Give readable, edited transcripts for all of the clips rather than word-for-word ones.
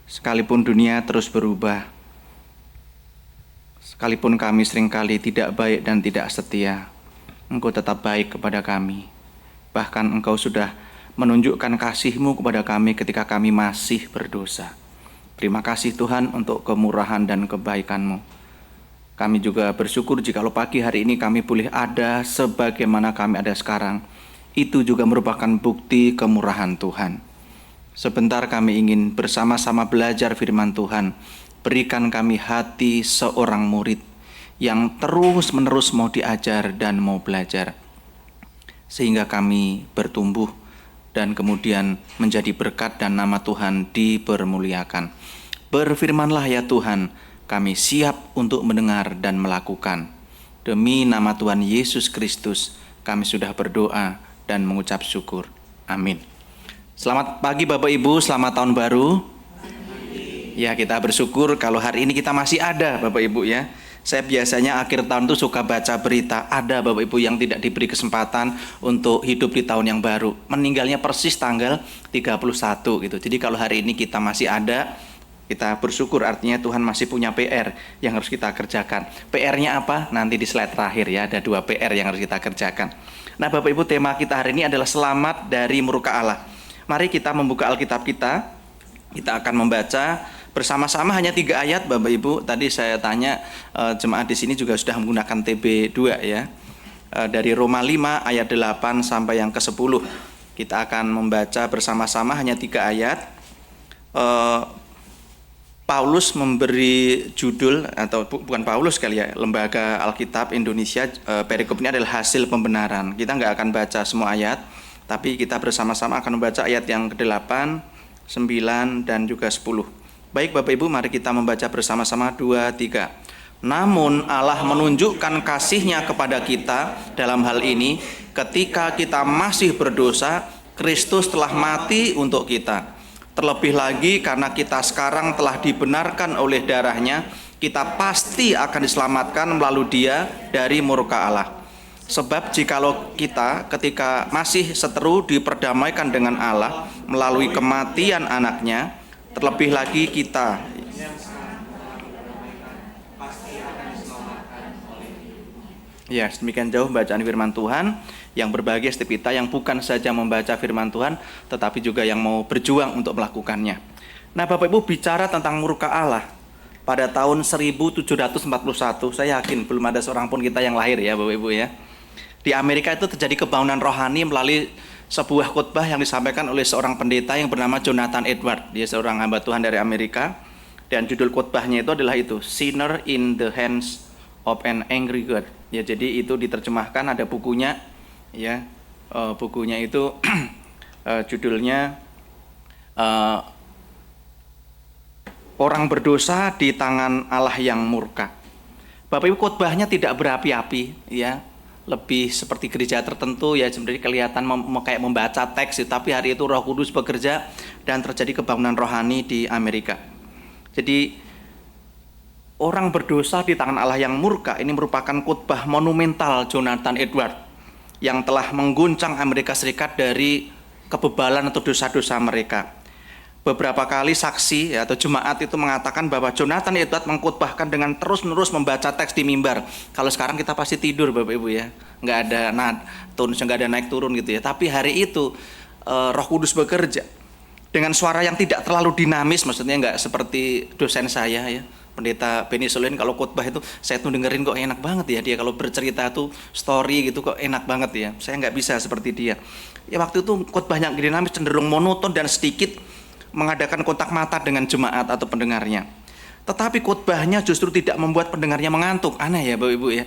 Sekalipun dunia terus berubah, sekalipun kami seringkali tidak baik dan tidak setia, Engkau tetap baik kepada kami. Bahkan Engkau sudah menunjukkan kasih-Mu kepada kami ketika kami masih berdosa. Terima kasih Tuhan untuk kemurahan dan kebaikan-Mu. Kami juga bersyukur jikalau pagi hari ini kami boleh ada sebagaimana kami ada sekarang. Itu juga merupakan bukti kemurahan Tuhan. Sebentar kami ingin bersama-sama belajar firman Tuhan. Berikan kami hati seorang murid yang terus-menerus mau diajar dan mau belajar. Sehingga kami bertumbuh dan kemudian menjadi berkat dan nama Tuhan dipermuliakan. Berfirmanlah ya Tuhan, kami siap untuk mendengar dan melakukan. Demi nama Tuhan Yesus Kristus, kami sudah berdoa dan mengucap syukur. Amin. Selamat pagi Bapak Ibu, selamat tahun baru. Ya, kita bersyukur kalau hari ini kita masih ada Bapak Ibu ya. Saya biasanya akhir tahun itu suka baca berita, ada Bapak Ibu yang tidak diberi kesempatan untuk hidup di tahun yang baru. Meninggalnya persis tanggal 31 gitu. Jadi kalau hari ini kita masih ada, kita bersyukur, artinya Tuhan masih punya PR yang harus kita kerjakan. PR-nya apa? Nanti di slide terakhir ya, ada 2 PR yang harus kita kerjakan. Nah Bapak Ibu, tema kita hari ini adalah selamat dari murka Allah. Mari kita membuka Alkitab kita. Kita akan membaca bersama-sama hanya 3 ayat Bapak Ibu. Tadi saya tanya jemaat di sini juga sudah menggunakan TB2 ya. Dari Roma 5 ayat 8 sampai yang ke-10. Kita akan membaca bersama-sama hanya 3 ayat. Paulus memberi judul, atau bukan Paulus kali ya, Lembaga Alkitab Indonesia, perikop ini adalah hasil pembenaran. Kita nggak akan baca semua ayat, tapi kita bersama-sama akan membaca ayat yang ke-8, 9, dan juga 10. Baik Bapak Ibu, mari kita membaca bersama-sama 2, 3. Namun Allah menunjukkan kasih-Nya kepada kita dalam hal ini, ketika kita masih berdosa, Kristus telah mati untuk kita. Terlebih lagi karena kita sekarang telah dibenarkan oleh darah-Nya, kita pasti akan diselamatkan melalui Dia dari murka Allah. Sebab jikalau kita ketika masih seteru diperdamaikan dengan Allah melalui kematian anaknya, terlebih lagi kita ya, demikian jauh bacaan firman Tuhan. Yang berbahagia setiap kita yang bukan saja membaca firman Tuhan, tetapi juga yang mau berjuang untuk melakukannya. Nah Bapak Ibu, bicara tentang murka Allah pada tahun 1741, saya yakin belum ada seorang pun kita yang lahir ya Bapak Ibu ya. Di Amerika itu terjadi kebangunan rohani melalui sebuah khotbah yang disampaikan oleh seorang pendeta yang bernama Jonathan Edwards. Dia seorang hamba Tuhan dari Amerika, dan judul khotbahnya itu adalah itu, Sinner in the Hands of an Angry God. Ya, jadi itu diterjemahkan, ada bukunya ya. Bukunya itu judulnya Orang Berdosa di Tangan Allah yang Murka. Bapak Ibu, khotbahnya tidak berapi-api ya. Lebih seperti gereja tertentu ya, sebenarnya kelihatan kayak membaca teks, tapi hari itu Roh Kudus bekerja dan terjadi kebangunan rohani di Amerika. Jadi Orang Berdosa di Tangan Allah yang Murka ini merupakan khotbah monumental Jonathan Edwards yang telah mengguncang Amerika Serikat dari kebebalan atau dosa-dosa mereka. Beberapa kali saksi atau jemaat itu mengatakan bahwa Jonathan Edwards mengkhotbahkan dengan terus-menerus membaca teks di mimbar. Kalau sekarang kita pasti tidur Bapak Ibu ya, nggak ada tonusnya, nggak ada naik turun gitu ya. Tapi hari itu Roh Kudus bekerja dengan suara yang tidak terlalu dinamis, maksudnya nggak seperti dosen saya ya, Pendeta Benny Solin. Kalau khotbah itu saya tuh dengerin kok enak banget ya, dia kalau bercerita tuh story gitu kok enak banget ya. Saya nggak bisa seperti dia. Ya waktu itu khotbahnya dinamis, cenderung monoton dan sedikit mengadakan kontak mata dengan jemaat atau pendengarnya. Tetapi khotbahnya justru tidak membuat pendengarnya mengantuk. Aneh ya Bapak Ibu ya.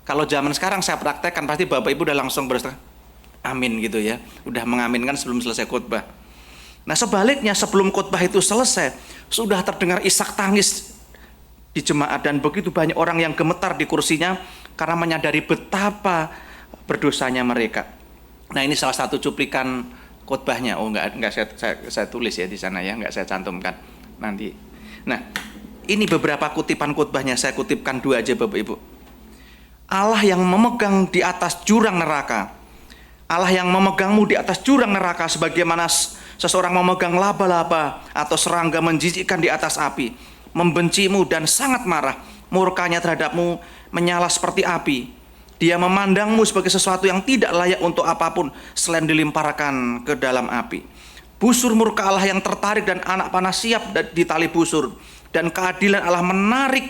Kalau zaman sekarang saya praktekkan, pasti Bapak Ibu udah langsung amin gitu ya, udah mengaminkan sebelum selesai khotbah. Nah sebaliknya, sebelum khotbah itu selesai, sudah terdengar isak tangis di jemaat, dan begitu banyak orang yang gemetar di kursinya karena menyadari betapa berdosanya mereka. Nah ini salah satu cuplikan khotbahnya. Oh enggak saya tulis ya di sana ya, enggak saya cantumkan nanti. Nah, ini beberapa kutipan khotbahnya, saya kutipkan 2 aja Bapak Ibu. Allah yang memegang di atas jurang neraka. Allah yang memegangmu di atas jurang neraka sebagaimana seseorang memegang laba-laba atau serangga menjijikkan di atas api, membencimu dan sangat marah, murkanya terhadapmu menyala seperti api. Dia memandangmu sebagai sesuatu yang tidak layak untuk apapun selain dilemparkan ke dalam api. Busur murka Allah yang tertarik dan anak panah siap di tali busur, dan keadilan Allah menarik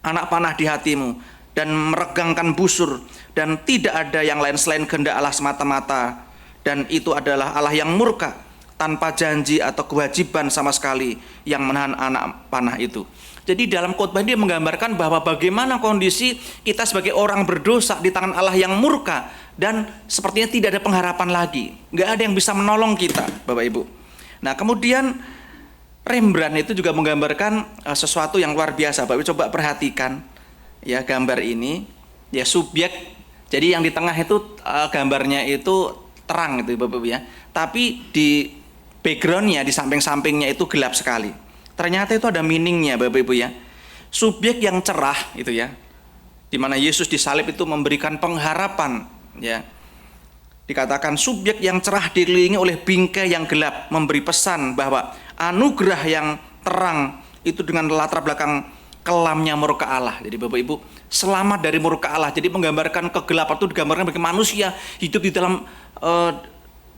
anak panah di hatimu dan meregangkan busur, dan tidak ada yang lain selain kehendak Allah semata-mata, dan itu adalah Allah yang murka tanpa janji atau kewajiban sama sekali yang menahan anak panah itu. Jadi dalam khotbah dia menggambarkan bahwa bagaimana kondisi kita sebagai orang berdosa di tangan Allah yang murka, dan sepertinya tidak ada pengharapan lagi, nggak ada yang bisa menolong kita, Bapak Ibu. Nah, kemudian Rembrandt itu juga menggambarkan sesuatu yang luar biasa. Bapak Ibu coba perhatikan ya gambar ini, ya subjek. Jadi yang di tengah itu gambarnya itu terang itu Bapak Ibu ya. Tapi di backgroundnya, di samping-sampingnya itu gelap sekali. Ternyata itu ada meaningnya Bapak Ibu ya. Subjek yang cerah itu ya, di mana Yesus disalib itu memberikan pengharapan ya. Dikatakan subjek yang cerah dikelilingi oleh bingkai yang gelap, memberi pesan bahwa anugerah yang terang itu dengan latar belakang kelamnya murka Allah. Jadi Bapak Ibu, selamat dari murka Allah. Jadi menggambarkan kegelapan itu digambarkan bagi manusia hidup di dalam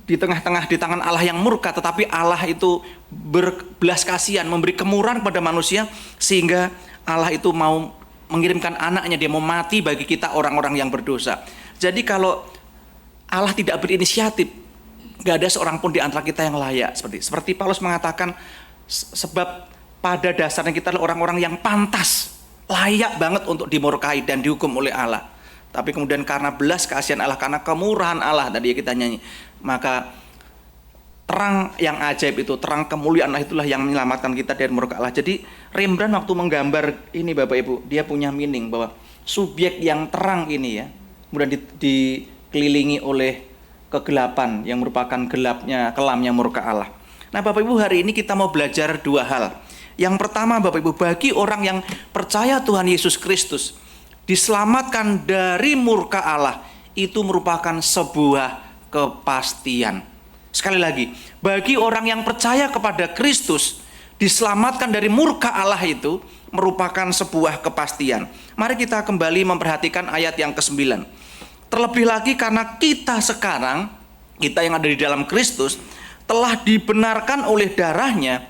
di tengah-tengah di tangan Allah yang murka, tetapi Allah itu berbelas kasihan, memberi kemurahan kepada manusia, sehingga Allah itu mau mengirimkan anaknya, dia mau mati bagi kita orang-orang yang berdosa. Jadi kalau Allah tidak berinisiatif, gak ada seorang pun di antara kita yang layak. Seperti Paulus mengatakan, sebab pada dasarnya kita adalah orang-orang yang pantas, layak banget untuk dimurkai dan dihukum oleh Allah. Tapi kemudian karena belas kasihan Allah, karena kemurahan Allah, tadi kita nyanyi, maka terang yang ajaib itu, terang kemuliaan Allah itulah yang menyelamatkan kita dari murka Allah. Jadi Rembrandt waktu menggambar ini Bapak Ibu, dia punya meaning bahwa subjek yang terang ini ya, kemudian dikelilingi oleh kegelapan yang merupakan gelapnya, kelamnya murka Allah. Nah Bapak Ibu, hari ini kita mau belajar dua hal. Yang pertama Bapak Ibu, bagi orang yang percaya Tuhan Yesus Kristus, diselamatkan dari murka Allah itu merupakan sebuah kepastian. Sekali lagi, bagi orang yang percaya kepada Kristus, diselamatkan dari murka Allah itu merupakan sebuah kepastian. Mari kita kembali memperhatikan ayat yang ke-9. Terlebih lagi karena kita sekarang, kita yang ada di dalam Kristus, telah dibenarkan oleh darahnya,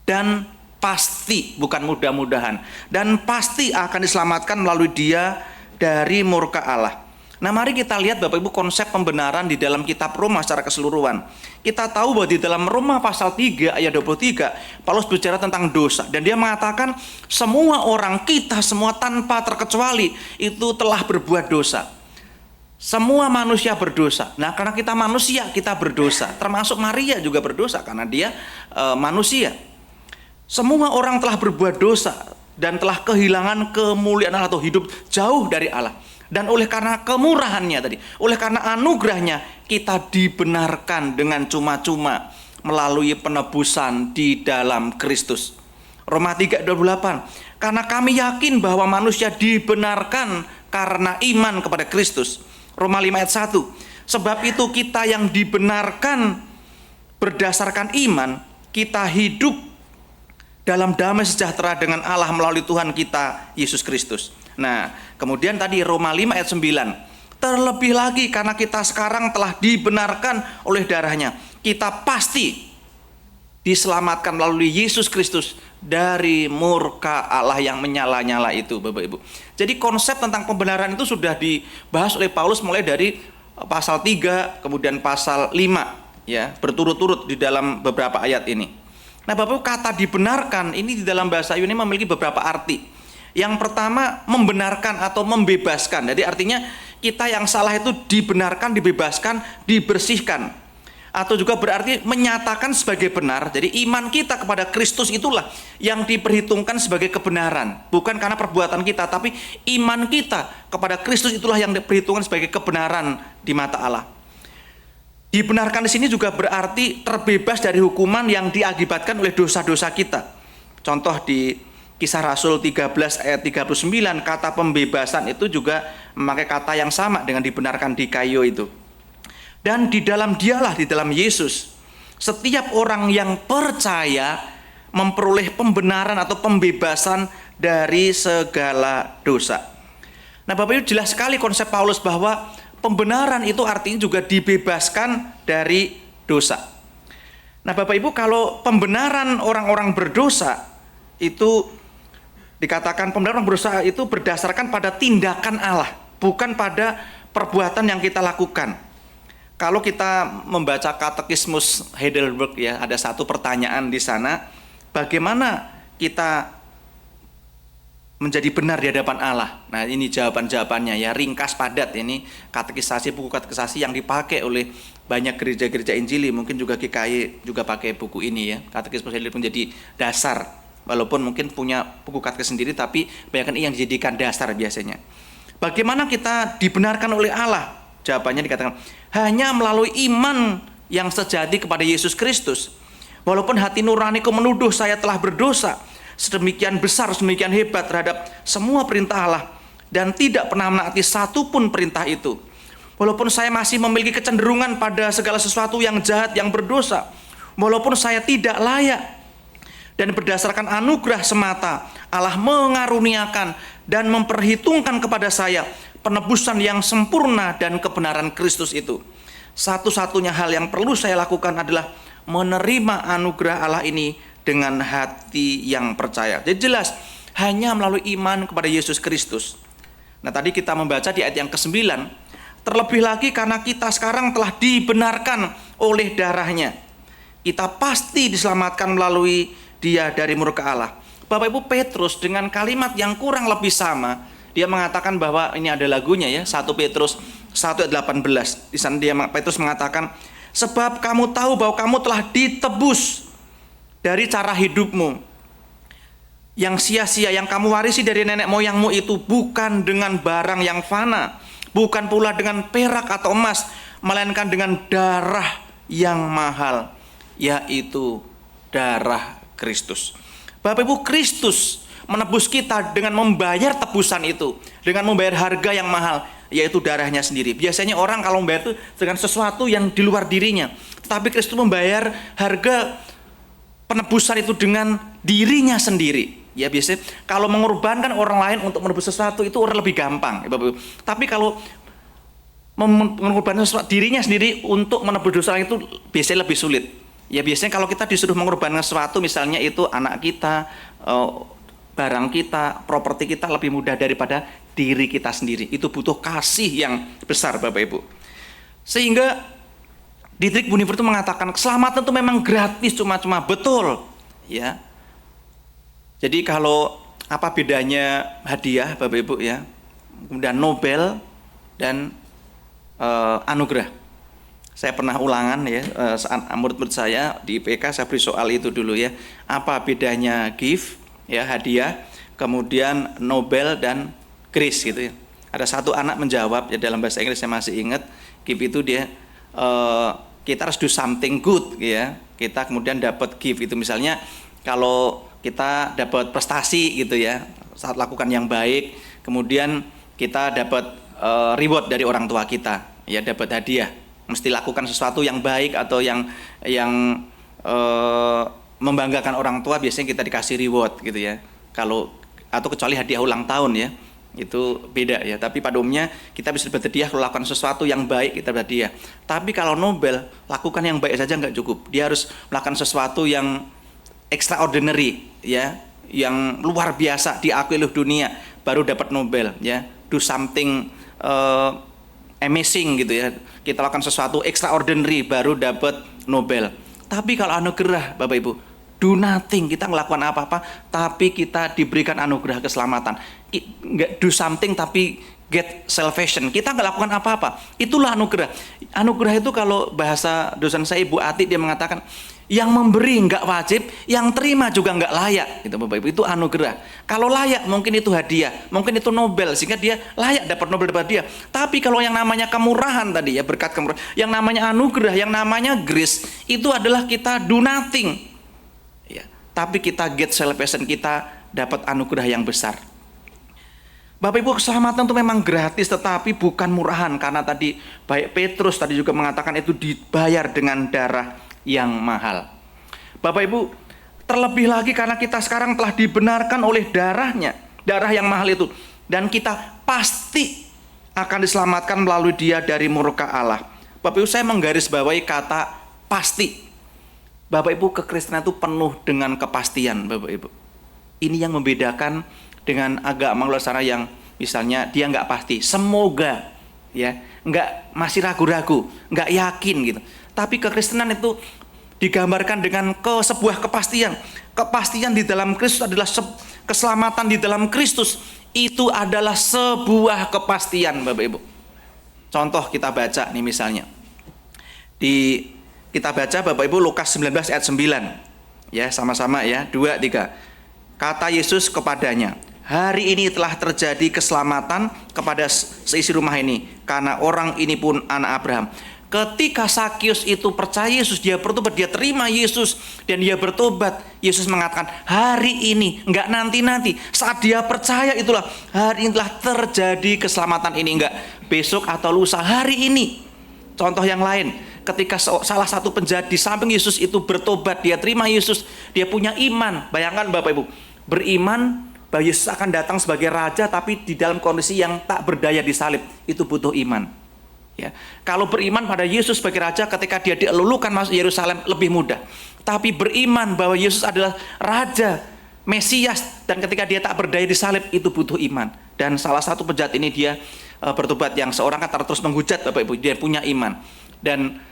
dan pasti, bukan mudah-mudahan, dan pasti akan diselamatkan melalui dia dari murka Allah. Nah mari kita lihat Bapak Ibu konsep pembenaran di dalam kitab Roma secara keseluruhan. Kita tahu bahwa di dalam Roma pasal 3 ayat 23, Paulus bicara tentang dosa, dan dia mengatakan semua orang, kita semua tanpa terkecuali itu telah berbuat dosa. Semua manusia berdosa. Nah karena kita manusia, kita berdosa. Termasuk Maria juga berdosa karena dia manusia. Semua orang telah berbuat dosa dan telah kehilangan kemuliaan Allah atau hidup jauh dari Allah. Dan oleh karena kemurahannya tadi, oleh karena anugerahnya, kita dibenarkan dengan cuma-cuma melalui penebusan di dalam Kristus. Roma 3:28, karena kami yakin bahwa manusia dibenarkan karena iman kepada Kristus. Roma 5 ayat 1, sebab itu kita yang dibenarkan berdasarkan iman, kita hidup dalam damai sejahtera dengan Allah melalui Tuhan kita Yesus Kristus. Nah, kemudian tadi Roma 5 ayat 9. Terlebih lagi karena kita sekarang telah dibenarkan oleh darahnya, kita pasti diselamatkan melalui Yesus Kristus dari murka Allah yang menyala-nyala itu, Bapak Ibu. Jadi konsep tentang pembenaran itu sudah dibahas oleh Paulus mulai dari pasal 3 kemudian pasal 5 ya, berturut-turut di dalam beberapa ayat ini. Nah Bapak Ibu, kata dibenarkan ini di dalam bahasa Yunani memiliki beberapa arti. Yang pertama, membenarkan atau membebaskan. Jadi artinya kita yang salah itu dibenarkan, dibebaskan, dibersihkan. Atau juga berarti menyatakan sebagai benar. Jadi iman kita kepada Kristus itulah yang diperhitungkan sebagai kebenaran. Bukan karena perbuatan kita, tapi iman kita kepada Kristus itulah yang diperhitungkan sebagai kebenaran di mata Allah. Dibenarkan di sini juga berarti terbebas dari hukuman yang diakibatkan oleh dosa-dosa kita. Contoh di Kisah Rasul 13 ayat 39, kata pembebasan itu juga memakai kata yang sama dengan dibenarkan di kayu itu. Dan di dalam dialah, di dalam Yesus, Setiap orang yang percaya memperoleh pembenaran atau pembebasan dari segala dosa. Nah, Bapak Ibu, jelas sekali konsep Paulus bahwa pembenaran itu artinya juga dibebaskan dari dosa. Nah, Bapak Ibu, kalau pembenaran orang-orang berdosa itu dikatakan pembenaran berdosa itu berdasarkan pada tindakan Allah, bukan pada perbuatan yang kita lakukan. Kalau kita membaca Katekismus Heidelberg ya, ada satu pertanyaan di sana, bagaimana kita menjadi benar di hadapan Allah? Nah, ini jawabannya ya, ringkas padat. Ini katekisasi, buku katekisasi yang dipakai oleh banyak gereja-gereja Injili. Mungkin juga GKI juga pakai buku ini ya. Katekismus Heidelberg menjadi dasar. Walaupun mungkin punya buku katekis sendiri, tapi banyak yang dijadikan dasar biasanya. Bagaimana kita dibenarkan oleh Allah? Jawabannya dikatakan, hanya melalui iman yang sejati kepada Yesus Kristus. Walaupun hati nuraniku menuduh saya telah berdosa sedemikian besar, sedemikian hebat terhadap semua perintah Allah, dan tidak pernah menaati satu pun perintah itu. Walaupun saya masih memiliki kecenderungan pada segala sesuatu yang jahat, yang berdosa. Walaupun saya tidak layak, dan berdasarkan anugerah semata, Allah mengaruniakan dan memperhitungkan kepada saya penebusan yang sempurna dan kebenaran Kristus itu. Satu-satunya hal yang perlu saya lakukan adalah menerima anugerah Allah ini dengan hati yang percaya. Jadi jelas, hanya melalui iman kepada Yesus Kristus. Nah, tadi kita membaca di ayat yang ke-9, terlebih lagi karena kita sekarang telah dibenarkan oleh darahnya, kita pasti diselamatkan melalui Dia dari murka Allah. Bapak Ibu, Petrus dengan kalimat yang kurang lebih sama, dia mengatakan bahwa ini ada lagunya ya, 1 Petrus 1 ayat 18. Di sana Petrus mengatakan, sebab kamu tahu bahwa kamu telah ditebus dari cara hidupmu yang sia-sia yang kamu warisi dari nenek moyangmu itu, bukan dengan barang yang fana, bukan pula dengan perak atau emas, melainkan dengan darah yang mahal, yaitu darah Kristus. Bapak Ibu, Kristus menebus kita dengan membayar tebusan itu, dengan membayar harga yang mahal, yaitu darahnya sendiri. Biasanya orang kalau membayar itu dengan sesuatu yang di luar dirinya, tetapi Kristus membayar harga penebusan itu dengan dirinya sendiri. Ya, biasanya kalau mengorbankan orang lain untuk menebus sesuatu itu orang lebih gampang, ya, Bapak Ibu. Tapi kalau mengorbankan sesuatu dirinya sendiri untuk menebus dosa itu biasanya lebih sulit. Ya, biasanya kalau kita disuruh mengorbankan sesuatu, misalnya itu anak kita, barang kita, properti kita, lebih mudah daripada diri kita sendiri. Itu butuh kasih yang besar, Bapak Ibu. Sehingga Dietrich Bonhoeffer itu mengatakan keselamatan itu memang gratis, cuma-cuma, betul ya. Jadi kalau apa bedanya hadiah, Bapak Ibu ya, kemudian Nobel dan anugerah. Saya pernah ulangan ya, murid-murid saya di IPK saya beri soal itu dulu ya, apa bedanya gift ya, hadiah, kemudian Nobel dan grace gitu ya. Ada satu anak menjawab ya, dalam bahasa Inggris saya masih ingat, gift itu dia kita harus do something good ya, kita kemudian dapat gift itu. Misalnya kalau kita dapat prestasi gitu ya, saat lakukan yang baik, kemudian kita dapat reward dari orang tua kita ya, dapat hadiah, mesti lakukan sesuatu yang baik atau yang membanggakan orang tua, biasanya kita dikasih reward gitu ya. Kalau atau kecuali hadiah ulang tahun ya, itu beda ya. Tapi pada umumnya kita bisa dapat hadiah kalau lakukan sesuatu yang baik, kita dapat hadiah. Tapi kalau Nobel, lakukan yang baik saja nggak cukup, dia harus melakukan sesuatu yang extraordinary ya, yang luar biasa, diakui oleh dunia, baru dapat Nobel ya. Do something amazing gitu ya, kita lakukan sesuatu extraordinary baru dapat Nobel. Tapi kalau anugerah, Bapak Ibu, do nothing, kita ngelakukan apa-apa tapi kita diberikan anugerah keselamatan. Nggak do something tapi get salvation, kita nggak lakukan apa-apa, itulah anugerah. Anugerah itu kalau bahasa dosen saya Ibu Ati, dia mengatakan yang memberi nggak wajib, yang terima juga nggak layak, gitu Bapak Ibu. Itu anugerah. Kalau layak mungkin itu hadiah, mungkin itu Nobel, sehingga dia layak dapat Nobel, dapat hadiah. Tapi kalau yang namanya kemurahan tadi ya, berkat kemurahan, yang namanya anugerah, yang namanya grace, itu adalah kita do nothing ya, tapi kita get salvation, kita dapat anugerah yang besar. Bapak Ibu, keselamatan itu memang gratis, tetapi bukan murahan, karena tadi baik Petrus tadi juga mengatakan itu dibayar dengan darah yang mahal. Bapak Ibu, terlebih lagi karena kita sekarang telah dibenarkan oleh darahnya, darah yang mahal itu. Dan kita pasti akan diselamatkan melalui Dia dari murka Allah. Bapak Ibu, saya menggarisbawahi kata pasti. Bapak Ibu, kekristenan itu penuh dengan kepastian, Bapak Ibu. Ini yang membedakan dengan agama luar sana yang misalnya dia nggak pasti, semoga, ya, nggak, masih ragu-ragu, nggak yakin gitu. Tapi kekristenan itu digambarkan dengan sebuah kepastian. Kepastian di dalam Kristus adalah keselamatan di dalam Kristus. Itu adalah sebuah kepastian, Bapak Ibu. Contoh kita baca nih misalnya. Kita baca Bapak Ibu Lukas 19 ayat 9. Ya, sama-sama ya. 2, 3. Kata Yesus kepadanya, hari ini telah terjadi keselamatan kepada seisi rumah ini, karena orang ini pun anak Abraham. Ketika Sakius itu percaya Yesus, dia bertobat, dia terima Yesus dan dia bertobat. Yesus mengatakan hari ini, enggak nanti-nanti. Saat dia percaya itulah hari ini telah terjadi keselamatan ini, enggak besok atau lusa, hari ini. Contoh yang lain, ketika salah satu penjahat di samping Yesus itu bertobat, dia terima Yesus, dia punya iman. Bayangkan Bapak Ibu, beriman bahwa Yesus akan datang sebagai raja, tapi di dalam kondisi yang tak berdaya disalib, itu butuh iman. Ya, kalau beriman pada Yesus sebagai raja ketika dia dilulukan masuk Yerusalem lebih mudah. Tapi beriman bahwa Yesus adalah raja, Mesias, dan ketika dia tak berdaya disalib, itu butuh iman. Dan salah satu penjahat ini dia bertobat, yang seorang kan terus menghujat Bapak Ibu, dia punya iman. Dan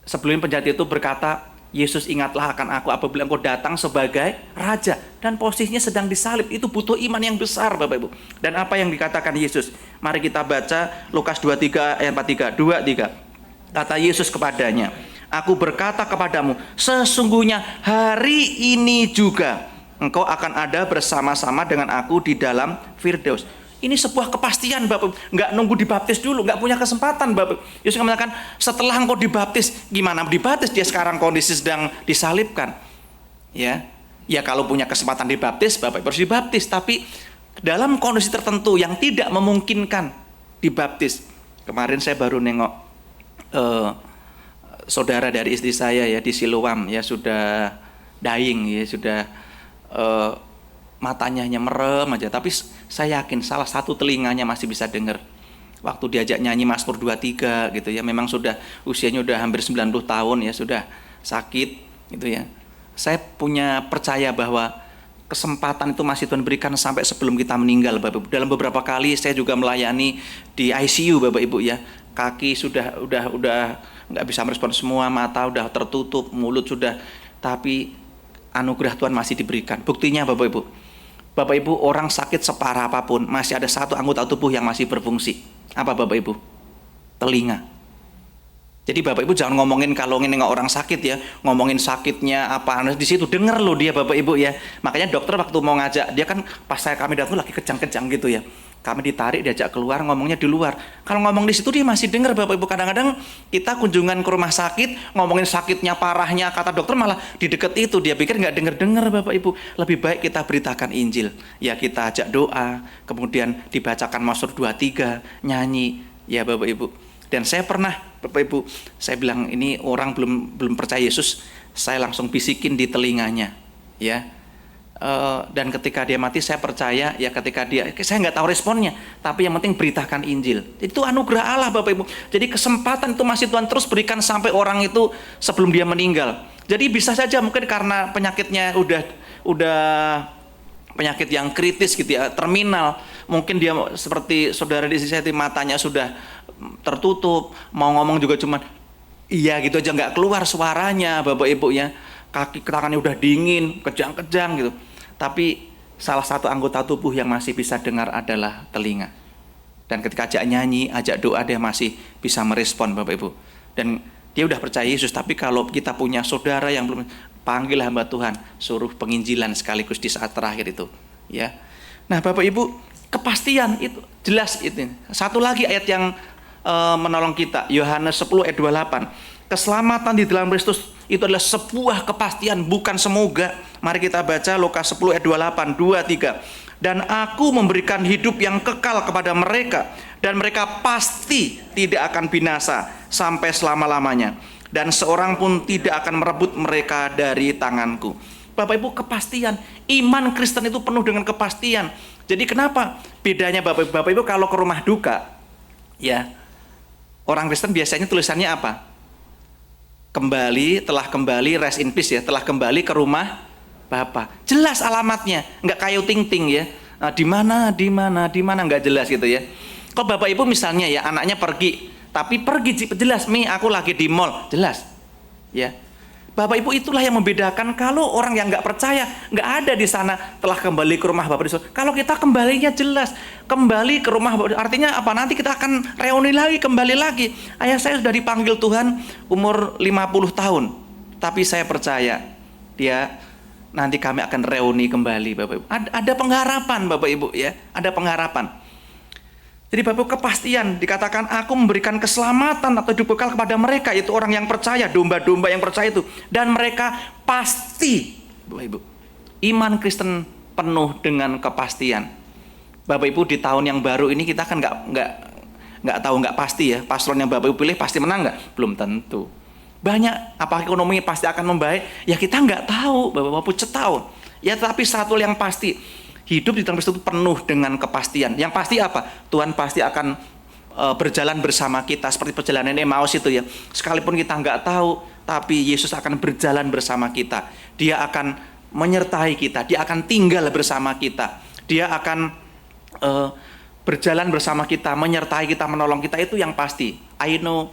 sebelum penjahat itu berkata, Yesus, ingatlah akan aku apabila engkau datang sebagai raja. Dan posisinya sedang disalib, itu butuh iman yang besar Bapak Ibu. Dan apa yang dikatakan Yesus? Mari kita baca Lukas 23 ayat 43. 2, 3. Kata Yesus kepadanya, aku berkata kepadamu, sesungguhnya hari ini juga engkau akan ada bersama-sama dengan aku di dalam Firdaus. Ini sebuah kepastian Bapak, nggak nunggu dibaptis dulu, nggak punya kesempatan Bapak. Yesus mengatakan setelah engkau dibaptis, gimana dibaptis? Dia sekarang kondisi sedang disalibkan. Ya kalau punya kesempatan dibaptis, Bapak harus dibaptis. Tapi dalam kondisi tertentu yang tidak memungkinkan dibaptis. Kemarin saya baru nengok saudara dari istri saya ya di Siloam, ya sudah dying, ya sudah matanya hanya merem aja, tapi saya yakin salah satu telinganya masih bisa dengar. Waktu diajak nyanyi Mazmur 23 gitu ya, memang sudah usianya udah hampir 90 tahun ya, sudah sakit gitu ya. Saya punya percaya bahwa kesempatan itu masih Tuhan berikan sampai sebelum kita meninggal Bapak Ibu. Dalam beberapa kali saya juga melayani di ICU Bapak Ibu ya. Kaki sudah nggak bisa merespon semua, mata udah tertutup, mulut sudah, tapi anugerah Tuhan masih diberikan. Buktinya Bapak Ibu, orang sakit separah apapun, masih ada satu anggota tubuh yang masih berfungsi. Apa Bapak Ibu? Telinga. Jadi Bapak Ibu jangan ngomongin kalau nengok orang sakit ya, ngomongin sakitnya apa, di situ denger loh dia Bapak Ibu ya. Makanya dokter waktu mau ngajak, dia kan pas kami datang lagi kejang-kejang gitu ya. Kami ditarik, diajak keluar, ngomongnya di luar. Kalau ngomong di situ dia masih dengar Bapak Ibu. Kadang-kadang kita kunjungan ke rumah sakit, ngomongin sakitnya, parahnya, kata dokter malah di dekat itu. Dia pikir nggak dengar-dengar Bapak Ibu. Lebih baik kita beritakan Injil. Ya kita ajak doa, kemudian dibacakan Mazmur 23, nyanyi. Ya Bapak Ibu. Dan saya pernah Bapak Ibu, saya bilang ini orang belum percaya Yesus, saya langsung bisikin di telinganya. Ya. Dan ketika dia mati saya percaya ya, ketika dia, saya nggak tahu responnya, tapi yang penting beritakan Injil. Itu anugerah Allah Bapak Ibu. Jadi kesempatan itu masih Tuhan terus berikan sampai orang itu sebelum dia meninggal. Jadi bisa saja mungkin karena penyakitnya udah penyakit yang kritis gitu ya, terminal. Mungkin dia seperti saudara di sisi saya, matanya sudah tertutup, mau ngomong juga cuman iya gitu aja, nggak keluar suaranya Bapak Ibu ya. Kaki tangannya udah dingin, kejang-kejang gitu. Tapi salah satu anggota tubuh yang masih bisa dengar adalah telinga. Dan ketika ajak nyanyi, ajak doa, dia masih bisa merespon Bapak Ibu. Dan dia udah percaya Yesus, tapi kalau kita punya saudara yang belum, panggil hamba Tuhan, suruh penginjilan sekaligus di saat terakhir itu. Ya. Nah Bapak Ibu, kepastian itu jelas itu. Satu lagi ayat yang menolong kita, Yohanes 10 ayat 28. Keselamatan di dalam Kristus itu adalah sebuah kepastian, bukan semoga. Mari kita baca Lukas 10 ayat 28, 2, 3. Dan aku memberikan hidup yang kekal kepada mereka, dan mereka pasti tidak akan binasa sampai selama-lamanya. dan seorang pun tidak akan merebut mereka dari tanganku. Bapak Ibu, kepastian. Iman Kristen itu penuh dengan kepastian. Jadi kenapa bedanya Bapak Ibu kalau ke rumah duka, ya, orang Kristen biasanya tulisannya apa? Telah kembali, rest in peace ya, telah kembali ke rumah Bapa. Jelas alamatnya, nggak kayu ting-ting ya. Nah, di mana nggak jelas gitu ya. Kalau Bapak Ibu misalnya ya anaknya pergi, tapi pergi jelas, aku lagi di mall, jelas. Ya. Bapak Ibu, itulah yang membedakan kalau orang yang nggak percaya, nggak ada di sana telah kembali ke rumah Bapa di surga. Kalau kita kembalinya jelas, kembali ke rumah Bapa, artinya apa? Nanti kita akan reuni lagi, kembali lagi. Ayah saya sudah dipanggil Tuhan umur 50 tahun, tapi saya percaya dia nanti kami akan reuni kembali, Bapak Ibu. Ada pengharapan Bapak Ibu ya, ada pengharapan. Jadi Bapak Ibu, kepastian dikatakan aku memberikan keselamatan atau hidup kekal kepada mereka, itu orang yang percaya, domba-domba yang percaya itu, dan mereka pasti. Bapak Ibu, iman Kristen penuh dengan kepastian. Bapak Ibu, di tahun yang baru ini kita kan nggak pasti ya, paslon yang Bapak Ibu pilih pasti menang nggak? Belum tentu. Banyak, apakah ekonomi pasti akan membaik? Ya kita nggak tahu, Bapak Ibu, setahun. Ya tapi satu yang pasti, hidup di dalam Kristus itu penuh dengan kepastian. Yang pasti apa? Tuhan pasti akan berjalan bersama kita seperti perjalanan Emmaus itu ya. Sekalipun kita nggak tahu, tapi Yesus akan berjalan bersama kita. Dia akan menyertai kita. Dia akan tinggal bersama kita. Dia akan berjalan bersama kita, menyertai kita, menolong kita. Itu yang pasti. I know,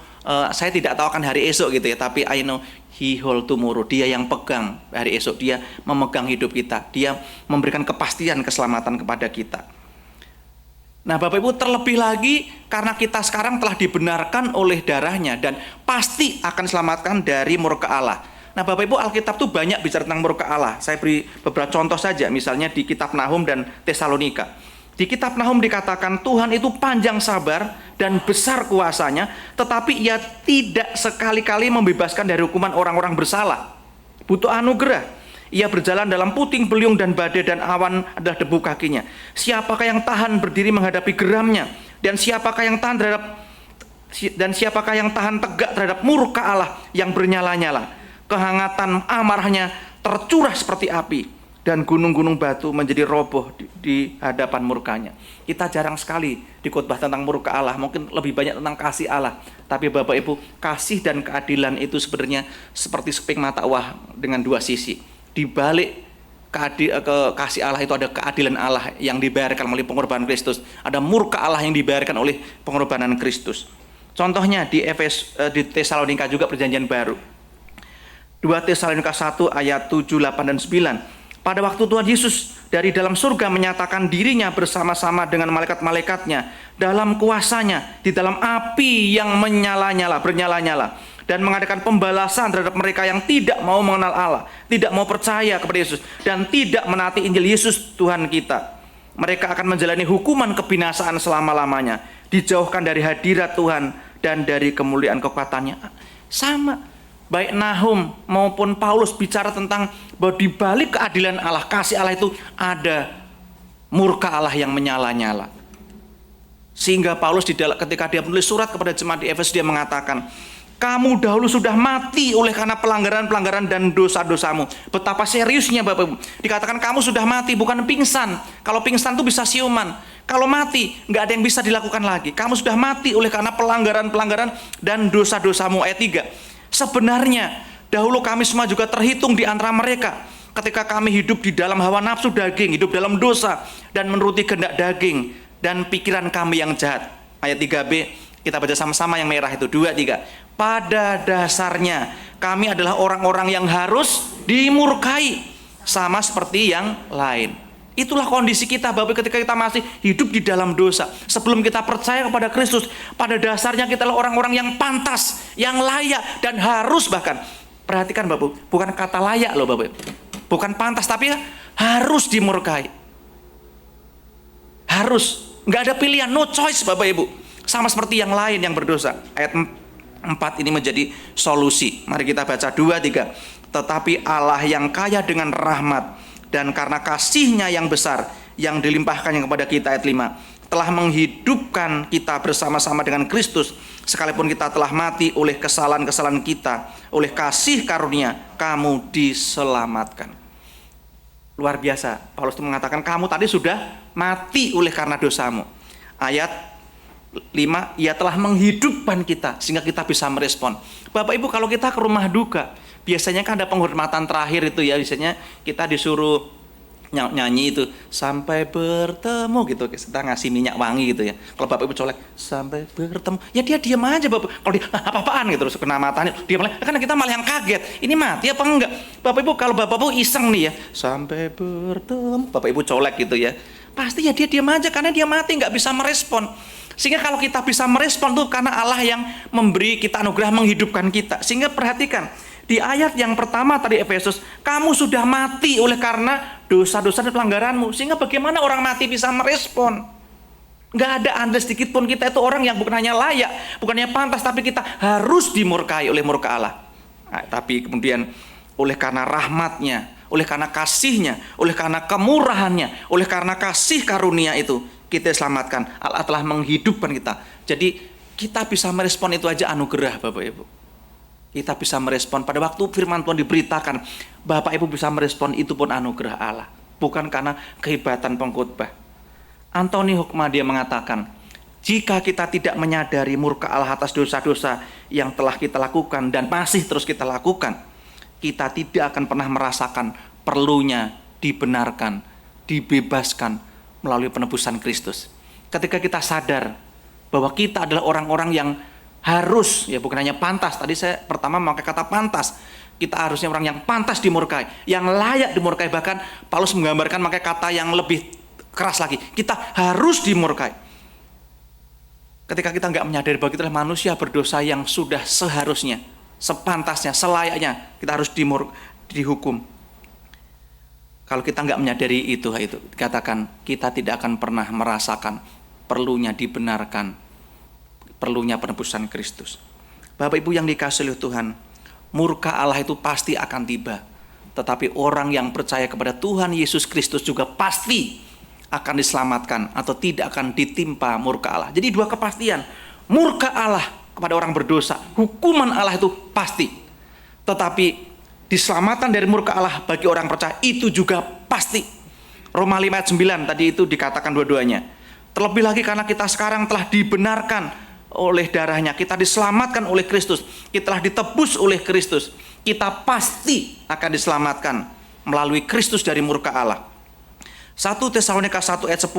saya tidak tahu akan hari esok gitu ya, tapi I know He hold tomorrow. Dia yang pegang hari esok. Dia memegang hidup kita. Dia memberikan kepastian keselamatan kepada kita. Nah Bapak Ibu, terlebih lagi karena kita sekarang telah dibenarkan oleh darahnya dan pasti akan selamatkan dari murka Allah. Nah Bapak Ibu, Alkitab tuh banyak bicara tentang murka Allah. Saya beri beberapa contoh saja, misalnya di kitab Nahum dan Tesalonika. Di kitab Nahum dikatakan Tuhan itu panjang sabar dan besar kuasanya, tetapi ia tidak sekali-kali membebaskan dari hukuman orang-orang bersalah. Butuh anugerah. Ia berjalan dalam puting beliung dan badai dan awan adalah debu kakinya. Siapakah yang tahan berdiri menghadapi geramnya? Dan siapakah yang tahan tegak terhadap murka Allah yang bernyala-nyala? Kehangatan amarahnya tercurah seperti api, dan gunung-gunung batu menjadi roboh di hadapan murkanya. Kita jarang sekali dikhotbah tentang murka Allah, mungkin lebih banyak tentang kasih Allah. Tapi Bapak Ibu, kasih dan keadilan itu sebenarnya seperti seping mata uang dengan dua sisi. Di balik kasih Allah itu ada keadilan Allah yang dibayarkan oleh pengorbanan Kristus. Ada murka Allah yang dibayarkan oleh pengorbanan Kristus. Contohnya di Tesalonika juga perjanjian baru. 2 Tesalonika 1 ayat 7, 8, dan 9. Pada waktu Tuhan Yesus dari dalam surga menyatakan dirinya bersama-sama dengan malaikat-malaikatnya dalam kuasanya di dalam api yang bernyala-nyala, dan mengadakan pembalasan terhadap mereka yang tidak mau mengenal Allah, tidak mau percaya kepada Yesus, dan tidak menaati Injil Yesus Tuhan kita. Mereka akan menjalani hukuman kebinasaan selama-lamanya, dijauhkan dari hadirat Tuhan dan dari kemuliaan kekuatannya. Sama. Baik Nahum maupun Paulus bicara tentang bahwa di balik keadilan Allah, kasih Allah itu ada murka Allah yang menyala-nyala. Sehingga Paulus ketika dia menulis surat kepada jemaat di Efesus, dia mengatakan, kamu dahulu sudah mati oleh karena pelanggaran-pelanggaran dan dosa-dosamu. Betapa seriusnya Bapak Ibu. Dikatakan kamu sudah mati, bukan pingsan. Kalau pingsan itu bisa siuman. Kalau mati, nggak ada yang bisa dilakukan lagi. Kamu sudah mati oleh karena pelanggaran-pelanggaran dan dosa-dosamu. Ayat 3. Sebenarnya dahulu kami semua juga terhitung di antara mereka ketika kami hidup di dalam hawa nafsu daging, hidup dalam dosa dan menuruti kehendak daging dan pikiran kami yang jahat. Ayat 3b, kita baca sama-sama yang merah itu, 2, 3. Pada dasarnya kami adalah orang-orang yang harus dimurkai sama seperti yang lain. Itulah kondisi kita Bapak, ketika kita masih hidup di dalam dosa. Sebelum kita percaya kepada Kristus, pada dasarnya kita adalah orang-orang yang pantas, yang layak, dan harus bahkan. Perhatikan Bapak, bukan kata layak loh Bapak. Bukan pantas, tapi harus dimurkai. Harus. Nggak ada pilihan, no choice Bapak Ibu. Sama seperti yang lain yang berdosa. Ayat 4 ini menjadi solusi. Mari kita baca 2, 3. Tetapi Allah yang kaya dengan rahmat dan karena kasihnya yang besar yang dilimpahkannya kepada kita, ayat 5, telah menghidupkan kita bersama-sama dengan Kristus, sekalipun kita telah mati oleh kesalahan-kesalahan kita, oleh kasih karunia kamu diselamatkan. Luar biasa, Paulus itu mengatakan kamu tadi sudah mati oleh karena dosamu. Ayat 5, ia telah menghidupkan kita sehingga kita bisa merespon. Bapak Ibu, kalau kita ke rumah duka, biasanya kan ada penghormatan terakhir itu ya, biasanya kita disuruh nyanyi itu sampai bertemu gitu, kita ngasih minyak wangi gitu ya. Kalau Bapak Ibu colek sampai bertemu, ya dia diam aja Bapak. Kalau dia apa-apaan gitu terus kena matanya, dia malah, karena kita malah yang kaget. Ini mati apa enggak? Bapak Ibu, kalau Bapak Ibu iseng nih ya, sampai bertemu, Bapak Ibu colek gitu ya, pasti ya dia diam aja karena dia mati, nggak bisa merespon. Sehingga kalau kita bisa merespon tuh karena Allah yang memberi kita anugerah menghidupkan kita. Sehingga perhatikan di ayat yang pertama tadi Efesus, kamu sudah mati oleh karena dosa-dosa dan pelanggaranmu. Sehingga bagaimana orang mati bisa merespon? Nggak ada andil sedikit pun kita itu orang yang bukan hanya layak, bukan hanya pantas, tapi kita harus dimurkai oleh murka Allah. Nah, tapi kemudian oleh karena rahmatnya, oleh karena kasihnya, oleh karena kemurahannya, oleh karena kasih karunia itu, kita selamatkan. Allah telah menghidupkan kita. Jadi kita bisa merespon itu aja anugerah Bapak Ibu. Kita bisa merespon pada waktu firman Tuhan diberitakan, Bapak Ibu bisa merespon, itu pun anugerah Allah, bukan karena kehebatan pengkhotbah. Anthony Hoekma dia mengatakan, jika kita tidak menyadari murka Allah atas dosa-dosa yang telah kita lakukan dan masih terus kita lakukan, kita tidak akan pernah merasakan perlunya dibenarkan, dibebaskan melalui penebusan Kristus. Ketika kita sadar bahwa kita adalah orang-orang yang harus, ya bukan hanya pantas, tadi saya pertama memakai kata pantas, kita harusnya orang yang pantas dimurkai, yang layak dimurkai, bahkan Paulus menggambarkan pakai kata yang lebih keras lagi, kita harus dimurkai. Ketika kita nggak menyadari bahwa kita adalah manusia berdosa yang sudah seharusnya, sepantasnya, selayaknya, kita harus dihukum. Kalau kita nggak menyadari itu dikatakan kita tidak akan pernah merasakan perlunya dibenarkan, perlunya penebusan Kristus. Bapak Ibu yang dikasihi oleh Tuhan, murka Allah itu pasti akan tiba. Tetapi orang yang percaya kepada Tuhan Yesus Kristus juga pasti akan diselamatkan atau tidak akan ditimpa murka Allah. Jadi dua kepastian, murka Allah kepada orang berdosa, hukuman Allah itu pasti. Tetapi diselamatkan dari murka Allah bagi orang percaya itu juga pasti. Roma 5 ayat 9 tadi itu dikatakan dua-duanya. Terlebih lagi karena kita sekarang telah dibenarkan oleh darahnya, kita diselamatkan oleh Kristus, kita telah ditebus oleh Kristus, kita pasti akan diselamatkan melalui Kristus dari murka Allah. 1 Tesalonika 1 ayat 10,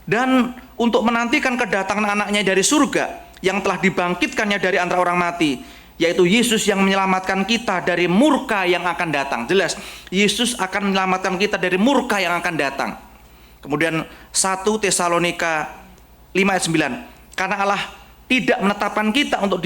dan untuk menantikan kedatangan anaknya dari surga yang telah dibangkitkannya dari antara orang mati, yaitu Yesus yang menyelamatkan kita dari murka yang akan datang. Jelas, Yesus akan menyelamatkan kita dari murka yang akan datang. Kemudian 1 Tesalonika 5 ayat 9, karena Allah tidak menetapkan kita untuk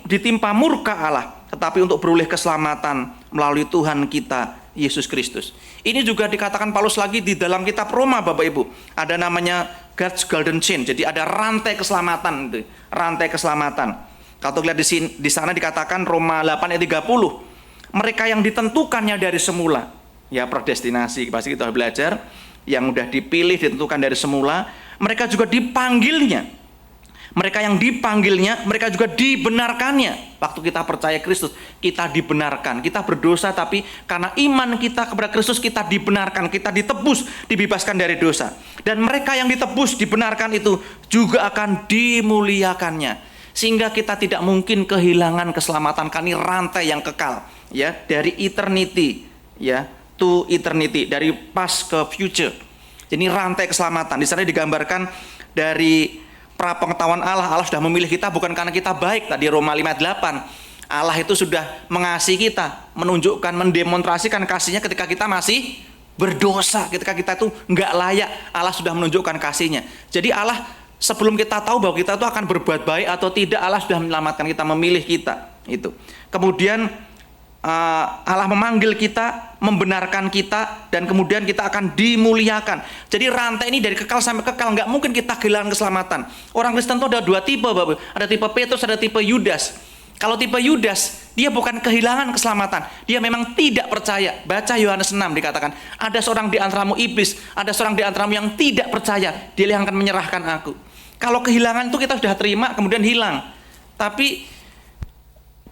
ditimpa murka Allah, tetapi untuk beroleh keselamatan melalui Tuhan kita Yesus Kristus. Ini juga dikatakan Paulus lagi di dalam kitab Roma Bapak Ibu. Ada namanya God's Golden Chain. Jadi ada rantai keselamatan, rantai keselamatan. Kalau lihat di sana dikatakan Roma 8 ayat 30, mereka yang ditentukannya dari semula, ya predestinasi, pasti kita belajar, yang udah dipilih ditentukan dari semula, mereka juga dipanggilnya. Mereka yang dipanggilnya, mereka juga dibenarkannya. Waktu kita percaya Kristus, kita dibenarkan. Kita berdosa, tapi karena iman kita kepada Kristus, kita dibenarkan, kita ditebus, dibebaskan dari dosa. Dan mereka yang ditebus, dibenarkan itu juga akan dimuliakannya. Sehingga kita tidak mungkin kehilangan keselamatan, karena rantai yang kekal, ya, dari eternity, ya, to eternity, dari past ke future. Jadi rantai keselamatan. Di sana digambarkan dari prapengetahuan Allah sudah memilih kita bukan karena kita baik. Tadi Roma 5 ayat 8, Allah itu sudah mengasihi kita, menunjukkan, mendemonstrasikan kasihnya ketika kita masih berdosa, ketika kita itu nggak layak, Allah sudah menunjukkan kasihnya. Jadi Allah sebelum kita tahu bahwa kita itu akan berbuat baik atau tidak, Allah sudah menyelamatkan kita, memilih kita itu. Kemudian Allah memanggil kita, membenarkan kita, dan kemudian kita akan dimuliakan. Jadi rantai ini dari kekal sampai kekal, nggak mungkin kita kehilangan keselamatan. Orang Kristen itu ada dua tipe, Bapak. Ada tipe Petrus, ada tipe Yudas. Kalau tipe Yudas, dia bukan kehilangan keselamatan, dia memang tidak percaya. Baca Yohanes 6 dikatakan, ada seorang di antaramu iblis, ada seorang di antaramu yang tidak percaya, dia yang akan menyerahkan aku. Kalau kehilangan itu kita sudah terima kemudian hilang. Tapi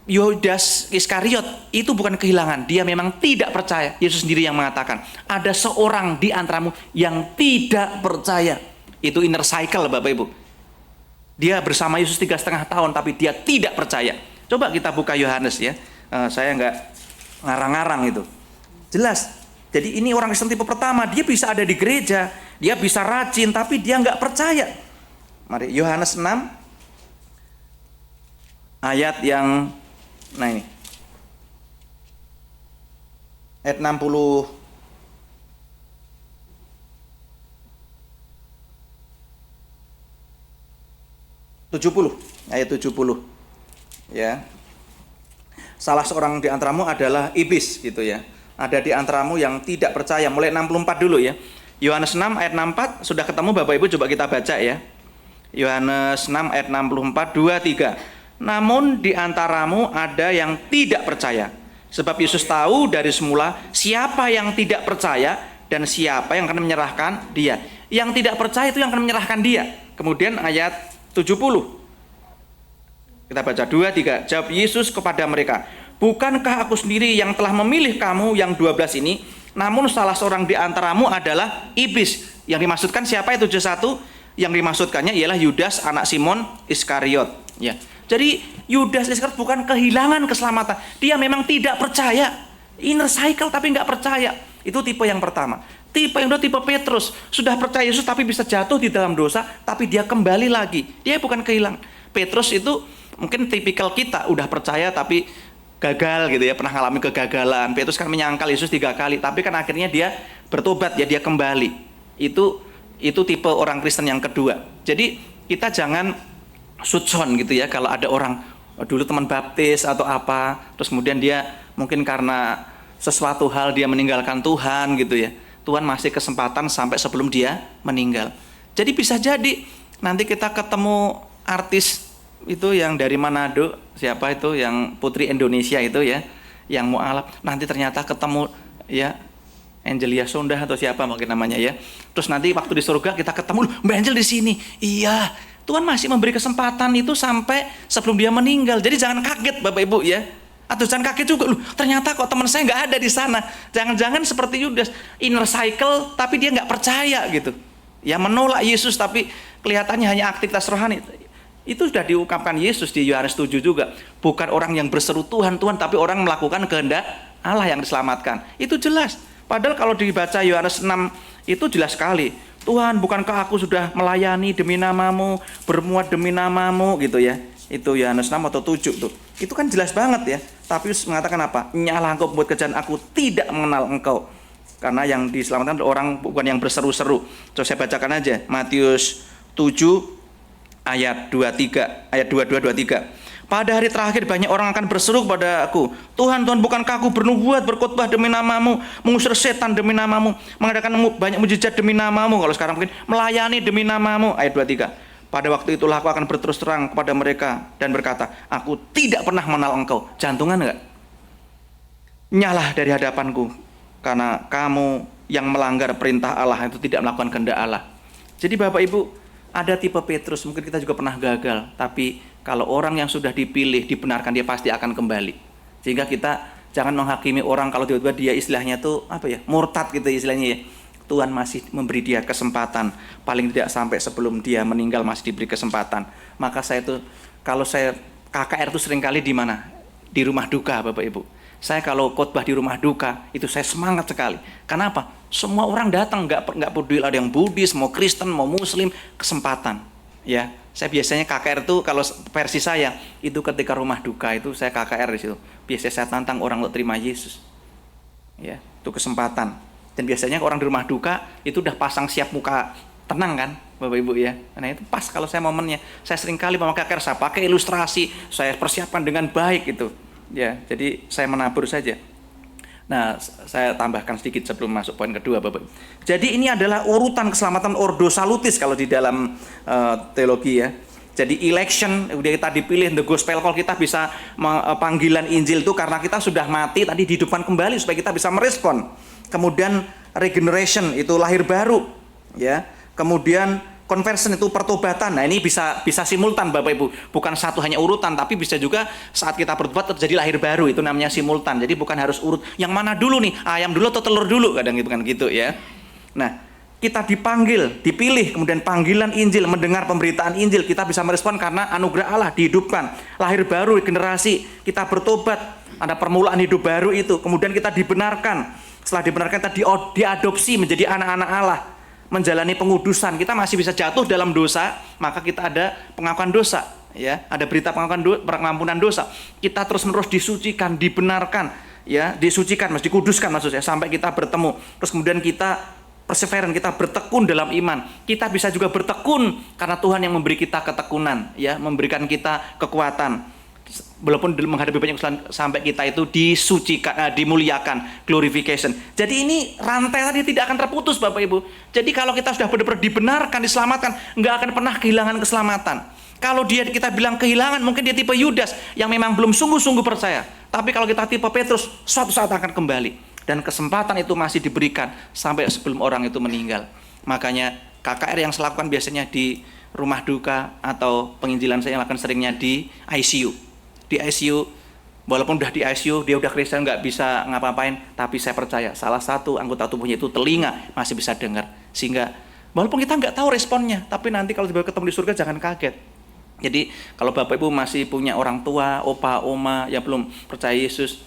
Yudas Iskariot itu bukan kehilangan, dia memang tidak percaya. Yesus sendiri yang mengatakan, ada seorang di antaramu yang tidak percaya. Itu inner cycle Bapak Ibu. Dia bersama Yesus 3,5 tahun tapi dia tidak percaya. Coba kita buka Yohanes ya. Saya nggak ngarang-ngarang itu. Jelas. Jadi ini orang Kristen tipe pertama, dia bisa ada di gereja, dia bisa rajin tapi dia nggak percaya. Mari Yohanes 6 ayat yang ini. Ayat 60 70, ayat 70. Ya. Salah seorang di antaramu adalah iblis gitu ya. Ada di antaramu yang tidak percaya. Mulai 64 dulu ya. Yohanes 6 ayat 64 sudah ketemu Bapak Ibu, coba kita baca ya. Yohanes 6 ayat 64, 2, 3. Namun di antaramu ada yang tidak percaya. Sebab Yesus tahu dari semula siapa yang tidak percaya dan siapa yang akan menyerahkan dia. Yang tidak percaya itu yang akan menyerahkan dia. Kemudian ayat 70. Kita baca 2, 3. Jawab Yesus kepada mereka, bukankah aku sendiri yang telah memilih kamu yang 12 ini? Namun salah seorang di antaramu adalah iblis. Yang dimaksudkan siapa itu 71? Yang dimaksudkannya ialah Yudas anak Simon Iskariot. Ya. Jadi Yudas Iskariot bukan kehilangan keselamatan. Dia memang tidak percaya. Inner cycle tapi nggak percaya. Itu tipe yang pertama. Tipe yang kedua tipe Petrus, sudah percaya Yesus tapi bisa jatuh di dalam dosa, tapi dia kembali lagi. Dia bukan kehilangan. Petrus itu mungkin tipikal kita, udah percaya tapi gagal gitu ya, pernah mengalami kegagalan. Petrus kan menyangkal Yesus 3 kali, tapi kan akhirnya dia bertobat ya, dia kembali. Itu tipe orang Kristen yang kedua. Jadi kita jangan sudson gitu ya, kalau ada orang dulu teman baptis atau apa, terus kemudian dia mungkin karena sesuatu hal dia meninggalkan Tuhan gitu ya. Tuhan masih kesempatan sampai sebelum dia meninggal. Jadi bisa jadi nanti kita ketemu artis itu yang dari Manado, siapa itu yang putri Indonesia itu ya, yang mualaf, nanti ternyata ketemu ya Angelia Sondah atau siapa mungkin namanya ya. Terus nanti waktu di surga kita ketemu, Mbak Angel di sini. Iya, Tuhan masih memberi kesempatan itu sampai sebelum dia meninggal. Jadi jangan kaget Bapak Ibu ya. Atau jangan kaget juga, ternyata kok teman saya nggak ada di sana. Jangan-jangan seperti Yudas, inner cycle tapi dia nggak percaya gitu. Ya menolak Yesus tapi kelihatannya hanya aktivitas rohani. Itu sudah diungkapkan Yesus di Yohanes 7 juga. Bukan orang yang berseru Tuhan, Tuhan, tapi orang melakukan kehendak Allah yang diselamatkan. Itu jelas. Padahal kalau dibaca Yohanes 6 itu jelas sekali. Tuhan, bukankah aku sudah melayani demi namamu, bermuat demi namamu gitu ya. Itu Yohanes 6 atau 7 tuh. Itu kan jelas banget ya. Tapi Yesus mengatakan apa? Nyalah engkau buat kerjaan aku, tidak mengenal engkau. Karena yang diselamatkan orang bukan yang berseru-seru. Coba saya bacakan aja. Matius 7 ayat 23, ayat 22, 23. Pada hari terakhir banyak orang akan berseru kepada aku, Tuhan, Tuhan, bukankah aku bernubuat, berkhotbah demi namamu, mengusir setan demi namamu, mengadakan banyak mujizat demi namamu, kalau sekarang mungkin melayani demi namamu. Ayat 23. Pada waktu itulah aku akan berterus terang kepada mereka dan berkata, aku tidak pernah mengenal engkau. Jantungan enggak? Nyalah dari hadapanku, karena kamu yang melanggar perintah Allah itu tidak melakukan kehendak Allah. Jadi Bapak Ibu, ada tipe Petrus, mungkin kita juga pernah gagal, tapi kalau orang yang sudah dipilih, dibenarkan, dia pasti akan kembali. Sehingga kita jangan menghakimi orang kalau tiba-tiba dia istilahnya tuh murtad gitu istilahnya ya. Tuhan masih memberi dia kesempatan, paling tidak sampai sebelum dia meninggal masih diberi kesempatan. Maka saya tuh, kalau saya KKR itu seringkali di mana? Di rumah duka Bapak Ibu. Saya kalau khotbah di rumah duka, itu saya semangat sekali. Kenapa? Semua orang datang, nggak peduli ada yang Buddhis, mau Kristen, mau Muslim, kesempatan. Ya, saya biasanya KKR itu kalau versi saya itu ketika rumah duka itu saya KKR di situ. Biasanya saya tantang orang untuk terima Yesus. Ya, itu kesempatan. Dan biasanya orang di rumah duka itu udah pasang siap muka tenang kan, Bapak Ibu ya. Nah itu pas kalau saya momennya. Saya sering kali memakai KKR, saya pakai ilustrasi, saya persiapkan dengan baik gitu. Ya, jadi saya menabur saja. Nah, saya tambahkan sedikit sebelum masuk poin kedua, Bapak. Jadi ini adalah urutan keselamatan ordo salutis kalau di dalam teologi ya. Jadi election, udah kita dipilih, the gospel call, kita bisa panggilan Injil itu karena kita sudah mati tadi dihidupkan kembali supaya kita bisa merespon. Kemudian regeneration itu lahir baru, ya. Kemudian conversion itu pertobatan. Nah, ini bisa simultan Bapak Ibu. Bukan satu hanya urutan, tapi bisa juga saat kita bertobat terjadi lahir baru, itu namanya simultan. Jadi bukan harus urut yang mana dulu nih, ayam dulu atau telur dulu, kadang gitu kan gitu ya. Nah, kita dipanggil, dipilih, kemudian panggilan Injil, mendengar pemberitaan Injil, kita bisa merespon karena anugerah Allah, dihidupkan, lahir baru, generasi, kita bertobat, ada permulaan hidup baru itu, kemudian kita dibenarkan, setelah dibenarkan kita diadopsi menjadi anak-anak Allah, menjalani pengudusan. Kita masih bisa jatuh dalam dosa, maka kita ada pengakuan dosa, ya, ada berita pengampunan dosa, kita terus-menerus disucikan, dibenarkan, ya, disucikan, dikuduskan maksudnya, sampai kita bertemu, terus kemudian kita perseverance, kita bertekun dalam iman. Kita bisa juga bertekun karena Tuhan yang memberi kita ketekunan, ya, memberikan kita kekuatan. Walaupun menghadapi banyak kesalahan sampai kita itu disucikan, dimuliakan, glorification. Jadi ini rantai tadi tidak akan terputus Bapak Ibu. Jadi kalau kita sudah benar-benar dibenarkan, diselamatkan, nggak akan pernah kehilangan keselamatan. Kalau kita bilang kehilangan, mungkin dia tipe Yudas yang memang belum sungguh-sungguh percaya. Tapi kalau kita tipe Petrus, suatu saat akan kembali. Dan kesempatan itu masih diberikan sampai sebelum orang itu meninggal. Makanya KKR yang saya lakukan biasanya di rumah duka atau penginjilan saya lakukan seringnya di ICU. Di ICU, walaupun udah di ICU, dia udah Kristen nggak bisa ngapa-ngapain, tapi saya percaya salah satu anggota tubuhnya itu telinga masih bisa dengar. Sehingga walaupun kita nggak tahu responnya, tapi nanti kalau tiba-tiba ketemu di surga jangan kaget. Jadi kalau Bapak Ibu masih punya orang tua, opa, oma yang belum percaya Yesus,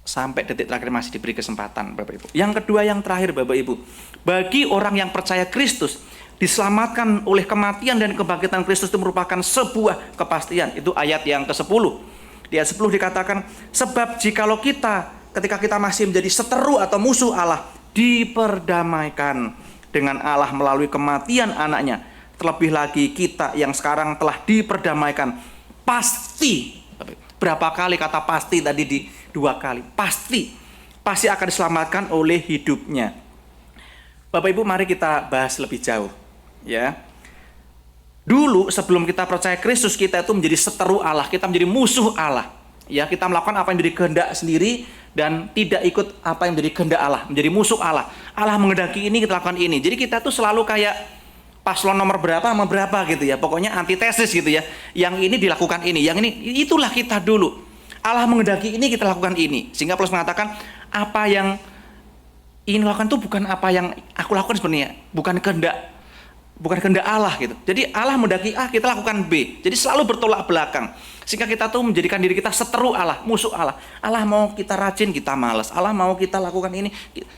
sampai detik terakhir masih diberi kesempatan Bapak Ibu. Yang kedua, yang terakhir Bapak Ibu, bagi orang yang percaya Kristus, diselamatkan oleh kematian dan kebangkitan Kristus itu merupakan sebuah kepastian. Itu ayat yang ke-10. Di ayat 10 dikatakan, sebab jikalau kita ketika kita masih menjadi seteru atau musuh Allah, diperdamaikan dengan Allah melalui kematian anaknya, terlebih lagi kita yang sekarang telah diperdamaikan, pasti, berapa kali kata pasti tadi, di 2 kali, pasti akan diselamatkan oleh hidupnya. Bapak Ibu, mari kita bahas lebih jauh, ya. Dulu sebelum kita percaya Kristus, kita itu menjadi seteru Allah, kita menjadi musuh Allah, ya. Kita melakukan apa yang menjadi kehendak sendiri dan tidak ikut apa yang menjadi kehendak Allah, menjadi musuh Allah. Allah menghendaki ini, kita lakukan ini. Jadi kita tuh selalu kayak paslon nomor berapa sama berapa gitu ya, pokoknya antitesis gitu ya. Yang ini dilakukan ini, yang ini, itulah kita dulu. Allah menghendaki ini, kita lakukan ini. Sehingga Paulus mengatakan, apa yang ingin lakukan itu bukan apa yang aku lakukan sebenarnya, bukan kehendak Allah gitu. Jadi Allah menghendaki A, kita lakukan B. Jadi selalu bertolak belakang. Sehingga kita tuh menjadikan diri kita seteru Allah, musuh Allah. Allah mau kita rajin, kita malas. Allah mau kita lakukan ini.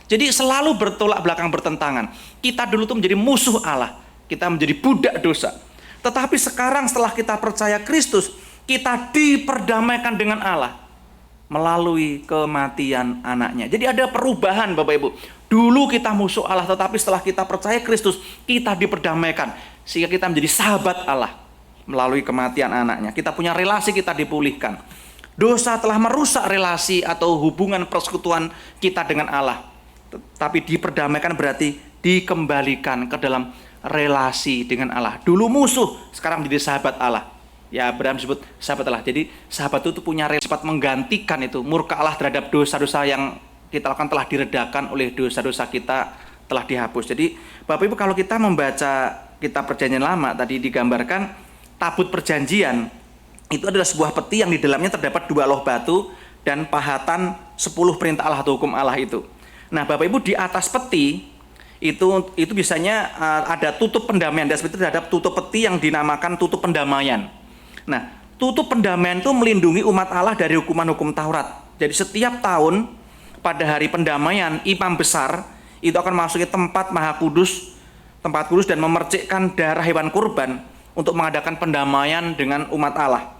Jadi selalu bertolak belakang, bertentangan. Kita dulu tuh menjadi musuh Allah. Kita menjadi budak dosa. Tetapi sekarang setelah kita percaya Kristus, kita diperdamaikan dengan Allah melalui kematian anaknya. Jadi ada perubahan Bapak Ibu. Dulu kita musuh Allah, tetapi setelah kita percaya Kristus, kita diperdamaikan. Sehingga kita menjadi sahabat Allah melalui kematian anaknya. Kita punya relasi, kita dipulihkan. Dosa telah merusak relasi atau hubungan persekutuan kita dengan Allah. Tapi diperdamaikan berarti dikembalikan ke dalam relasi dengan Allah. Dulu musuh, sekarang menjadi sahabat Allah. Ya, Abraham disebut sahabat Allah. Jadi sahabat itu punya sifat menggantikan itu. Murka Allah terhadap dosa-dosa yang kita lakukan telah diredakan oleh dosa-dosa kita, telah dihapus. Jadi Bapak Ibu, kalau kita membaca kitab Perjanjian Lama, tadi digambarkan tabut perjanjian itu adalah sebuah peti yang di dalamnya terdapat 2 loh batu dan pahatan 10 perintah Allah atau hukum Allah itu. Nah Bapak Ibu, di atas peti itu biasanya ada tutup pendamaian. Dan seperti itu terhadap tutup peti yang dinamakan tutup pendamaian. Nah, tutup pendamaian itu melindungi umat Allah dari hukuman-hukum Taurat. Jadi setiap tahun pada hari pendamaian, imam besar itu akan memasuki tempat maha kudus, tempat kudus, dan memercikkan darah hewan kurban untuk mengadakan pendamaian dengan umat Allah,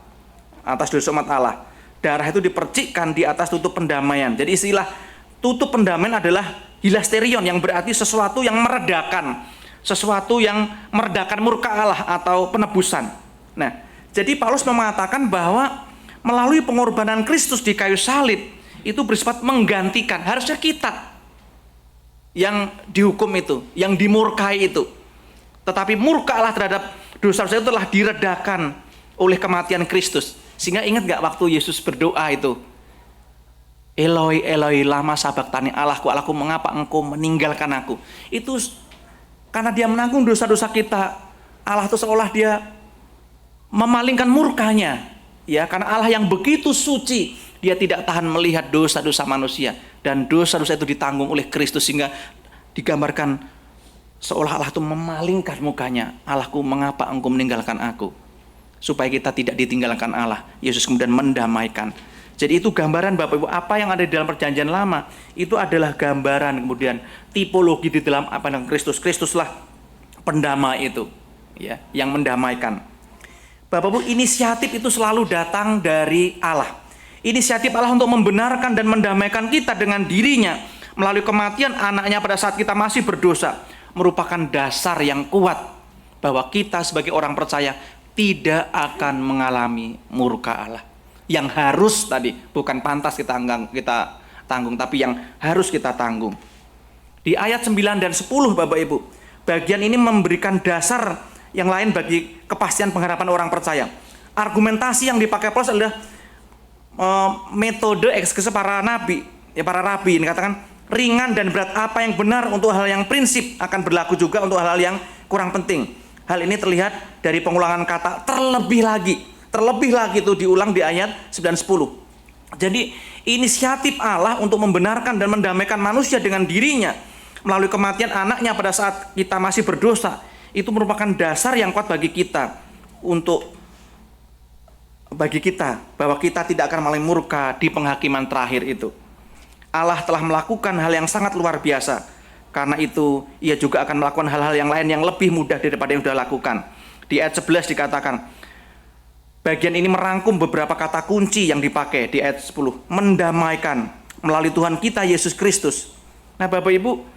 atas dosa umat Allah. Darah itu dipercikkan di atas tutup pendamaian. Jadi istilah tutup pendamaian adalah hilasterion, yang berarti sesuatu yang meredakan, sesuatu yang meredakan murka Allah atau penebusan. Nah, jadi Paulus mengatakan bahwa melalui pengorbanan Kristus di kayu salib itu bersifat menggantikan. Harusnya kita yang dihukum itu, yang dimurkai itu. Tetapi murka Allah terhadap Dosa-dosa itu telah diredakan oleh kematian Kristus. Sehingga ingat gak waktu Yesus berdoa itu, Eloi, Eloi, lama sabachthani, Allahku, Allahku, mengapa engkau meninggalkan aku? Itu karena dia menanggung dosa-dosa kita. Allah itu seolah dia memalingkan murkanya, ya, karena Allah yang begitu suci, dia tidak tahan melihat dosa-dosa manusia, dan dosa-dosa itu ditanggung oleh Kristus, sehingga digambarkan seolah Allah itu memalingkan mukanya. Allahku, mengapa engkau meninggalkan aku? Supaya kita tidak ditinggalkan Allah, Yesus kemudian mendamaikan. Jadi itu gambaran Bapak Ibu, apa yang ada di dalam perjanjian lama itu adalah gambaran kemudian tipologi di dalam apa yang Kristus. Kristuslah pendamai itu, ya, yang mendamaikan. Bapak Ibu, inisiatif itu selalu datang dari Allah. Inisiatif Allah untuk membenarkan dan mendamaikan kita dengan dirinya melalui kematian anaknya pada saat kita masih berdosa merupakan dasar yang kuat bahwa kita sebagai orang percaya tidak akan mengalami murka Allah. Yang harus tadi, bukan pantas kita tanggung, tapi yang harus kita tanggung. Di ayat 9 dan 10 Bapak Ibu, bagian ini memberikan dasar yang lain bagi kepastian pengharapan orang percaya. Argumentasi yang dipakai Paulus adalah metode eksegese para nabi, ya, para rabi. Ini katakan ringan dan berat, apa yang benar untuk hal yang prinsip akan berlaku juga untuk hal-hal yang kurang penting. Hal ini terlihat dari pengulangan kata terlebih lagi itu diulang di ayat 9-10. Jadi inisiatif Allah untuk membenarkan dan mendamaikan manusia dengan dirinya melalui kematian anaknya pada saat kita masih berdosa, itu merupakan dasar yang kuat bagi kita bahwa kita tidak akan mengalami murka di penghakiman terakhir itu. Allah telah melakukan hal yang sangat luar biasa. Karena itu ia juga akan melakukan hal-hal yang lain yang lebih mudah daripada yang sudah lakukan. Di ayat 11 dikatakan, bagian ini merangkum beberapa kata kunci yang dipakai di ayat 10. Mendamaikan melalui Tuhan kita Yesus Kristus. Nah Bapak Ibu,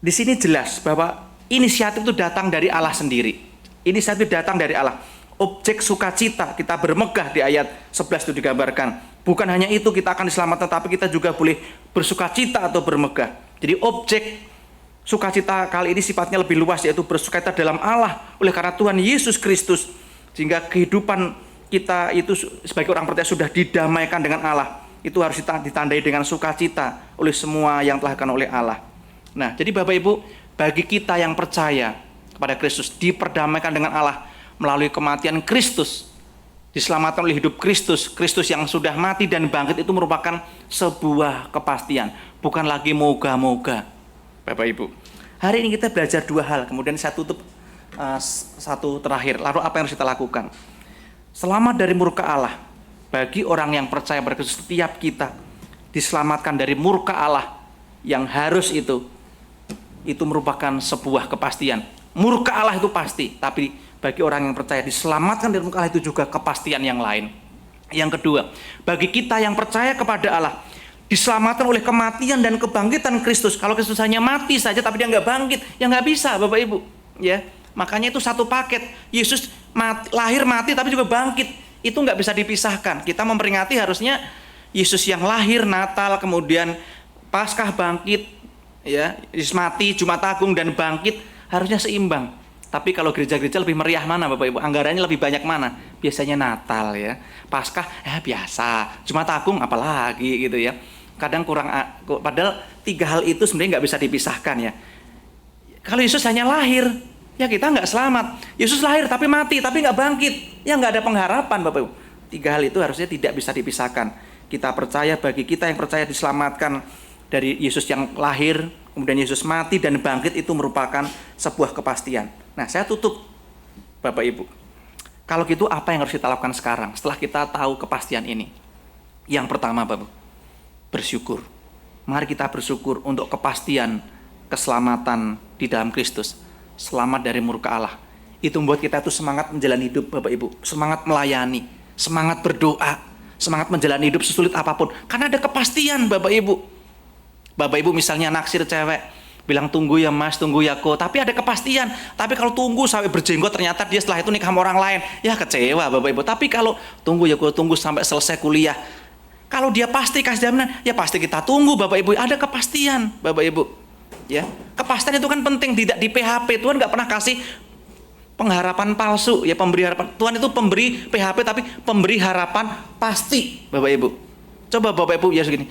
di sini jelas bahwa inisiatif itu datang dari Allah sendiri. Inisiatif datang dari Allah. Objek sukacita kita bermegah di ayat 11 itu digambarkan. Bukan hanya itu kita akan diselamatkan, tapi kita juga boleh bersukacita atau bermegah. Jadi objek sukacita kali ini sifatnya lebih luas, yaitu bersukacita dalam Allah oleh karena Tuhan Yesus Kristus. Sehingga kehidupan kita itu sebagai orang percaya sudah didamaikan dengan Allah. Itu harus ditandai dengan sukacita oleh semua yang telah dilakukan oleh Allah. Nah, jadi Bapak Ibu, bagi kita yang percaya kepada Kristus, diperdamaikan dengan Allah melalui kematian Kristus, diselamatkan oleh hidup Kristus, Kristus yang sudah mati dan bangkit, itu merupakan sebuah kepastian, bukan lagi moga-moga. Bapak Ibu, hari ini kita belajar dua hal, kemudian saya tutup satu terakhir. Lalu apa yang harus kita lakukan? Selamat dari murka Allah. Bagi orang yang percaya pada Kristus, setiap kita diselamatkan dari murka Allah yang harus itu merupakan sebuah kepastian. Murka Allah itu pasti, tapi bagi orang yang percaya diselamatkan dari murka Allah itu juga kepastian yang lain. Yang kedua, bagi kita yang percaya kepada Allah, diselamatkan oleh kematian dan kebangkitan Kristus. Kalau Kristus hanya mati saja tapi dia nggak bangkit, ya nggak bisa Bapak Ibu. Ya, makanya itu satu paket. Yesus lahir mati tapi juga bangkit. Itu nggak bisa dipisahkan. Kita memperingati harusnya Yesus yang lahir Natal, kemudian Paskah bangkit, ya, Yesus mati, Jumat Agung dan bangkit, harusnya seimbang. Tapi kalau gereja-gereja lebih meriah mana Bapak Ibu? Anggarannya lebih banyak mana? Biasanya Natal, ya. Paskah ya biasa. Jumat Agung apalagi gitu ya. Kadang kurang, padahal tiga hal itu sebenarnya nggak bisa dipisahkan ya. Kalau Yesus hanya lahir, ya kita nggak selamat. Yesus lahir tapi mati, tapi nggak bangkit, ya nggak ada pengharapan Bapak Ibu. Tiga hal itu harusnya tidak bisa dipisahkan. Kita percaya, bagi kita yang percaya diselamatkan dari Yesus yang lahir, kemudian Yesus mati dan bangkit, itu merupakan sebuah kepastian. Nah, saya tutup Bapak Ibu. Kalau gitu apa yang harus kita lakukan sekarang setelah kita tahu kepastian ini? Yang pertama Bapak, bersyukur. Mari kita bersyukur untuk kepastian keselamatan di dalam Kristus. Selamat dari murka Allah. Itu membuat kita itu semangat menjalani hidup Bapak Ibu. Semangat melayani, semangat berdoa, semangat menjalani hidup sesulit apapun. Karena ada kepastian Bapak Ibu. Bapak Ibu misalnya naksir cewek, bilang tunggu ya mas, tunggu ya kok. Tapi ada kepastian. Tapi kalau tunggu sampai berjenggot ternyata dia setelah itu nikah sama orang lain, ya kecewa Bapak Ibu. Tapi kalau tunggu ya kok, tunggu sampai selesai kuliah, kalau dia pasti kasih jaminan, ya pasti kita tunggu Bapak Ibu. Ada kepastian Bapak Ibu. Ya, kepastian itu kan penting, tidak di PHP. Tuhan nggak pernah kasih pengharapan palsu, ya pemberi harapan. Tuhan itu pemberi PHP tapi pemberi harapan pasti, Bapak Ibu. Coba Bapak Ibu ya segini,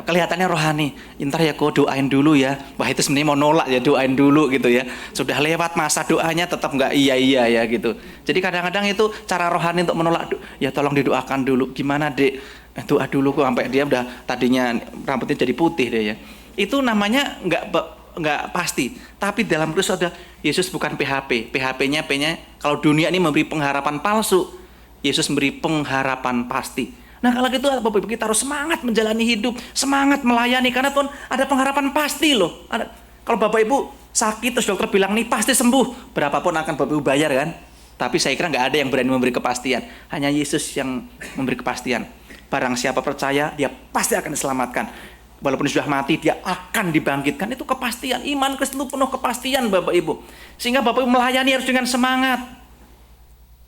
kelihatannya rohani. Ntar ya kau doain dulu ya. Wah itu sebenarnya mau nolak ya, doain dulu gitu ya. Sudah lewat masa doanya tetap nggak iya ya gitu. Jadi kadang-kadang itu cara rohani untuk menolak. Ya tolong didoakan dulu. Gimana dek? Doa dulu kok sampai dia udah tadinya rambutnya jadi putih deh ya. Itu namanya nggak pasti. Tapi dalam Kristus ada Yesus bukan PHP. PHP-nya kalau dunia ini memberi pengharapan palsu, Yesus memberi pengharapan pasti. Nah kalau gitu Bapak Ibu kita harus semangat menjalani hidup, semangat melayani karena Tuhan ada pengharapan pasti loh. Kalau Bapak Ibu sakit terus dokter bilang nih pasti sembuh, berapapun akan Bapak Ibu bayar kan? Tapi saya kira nggak ada yang berani memberi kepastian. Hanya Yesus yang memberi kepastian. Barang siapa percaya dia pasti akan diselamatkan. Walaupun sudah mati, dia akan dibangkitkan. Itu kepastian. Iman Kristen itu penuh kepastian, Bapak Ibu. Sehingga Bapak Ibu melayani harus dengan semangat.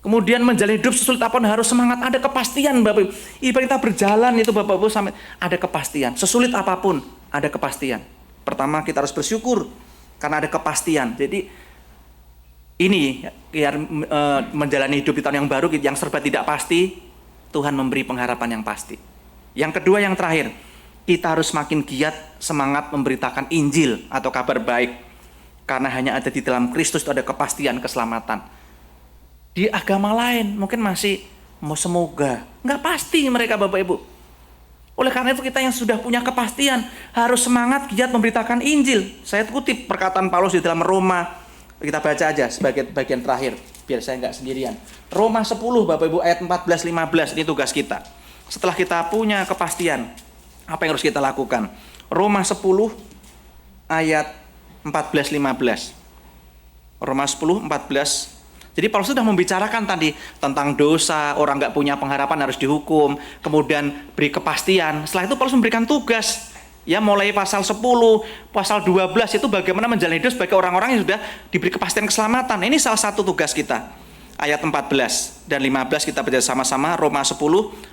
Kemudian menjalani hidup sesulit apapun harus semangat. Ada kepastian, Bapak Ibu. Ibarat kita berjalan itu, Bapak Ibu, sampai ada kepastian. Sesulit apapun, ada kepastian. Pertama, kita harus bersyukur. Karena ada kepastian. Jadi, ini menjalani hidup di tahun yang baru, yang serba tidak pasti, Tuhan memberi pengharapan yang pasti. Yang kedua, yang terakhir, kita harus makin giat semangat memberitakan Injil atau kabar baik. Karena hanya ada di dalam Kristus itu ada kepastian keselamatan. Di agama lain mungkin masih semoga. Nggak pasti mereka Bapak Ibu. Oleh karena itu kita yang sudah punya kepastian harus semangat giat memberitakan Injil. Saya kutip perkataan Paulus di dalam Roma. Kita baca aja sebagai bagian terakhir. Biar saya nggak sendirian. Roma 10 Bapak Ibu ayat 14-15 ini tugas kita. Setelah kita punya kepastian, apa yang harus kita lakukan? Roma 10 ayat 14-15. Roma 10-14. Jadi Paulus sudah membicarakan tadi tentang dosa, orang nggak punya pengharapan harus dihukum. Kemudian beri kepastian. Setelah itu Paulus memberikan tugas. Ya mulai pasal 10, pasal 12 itu bagaimana menjalani hidup sebagai orang-orang yang sudah diberi kepastian keselamatan. Ini salah satu tugas kita. Ayat 14 dan 15 kita baca sama-sama. Roma 10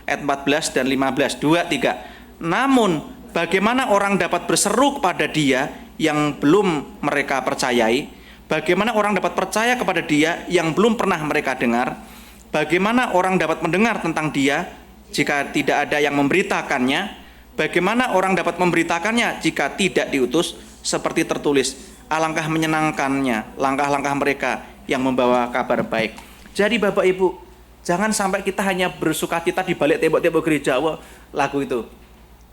ayat 14 dan 15. 2, 3. Namun, bagaimana orang dapat berseru kepada dia yang belum mereka percayai? Bagaimana orang dapat percaya kepada dia yang belum pernah mereka dengar? Bagaimana orang dapat mendengar tentang dia jika tidak ada yang memberitakannya? Bagaimana orang dapat memberitakannya jika tidak diutus? Seperti tertulis, alangkah menyenangkannya langkah-langkah mereka yang membawa kabar baik. Jadi Bapak Ibu, jangan sampai kita hanya bersukacita di balik tembok-tembok gereja. Lagu itu.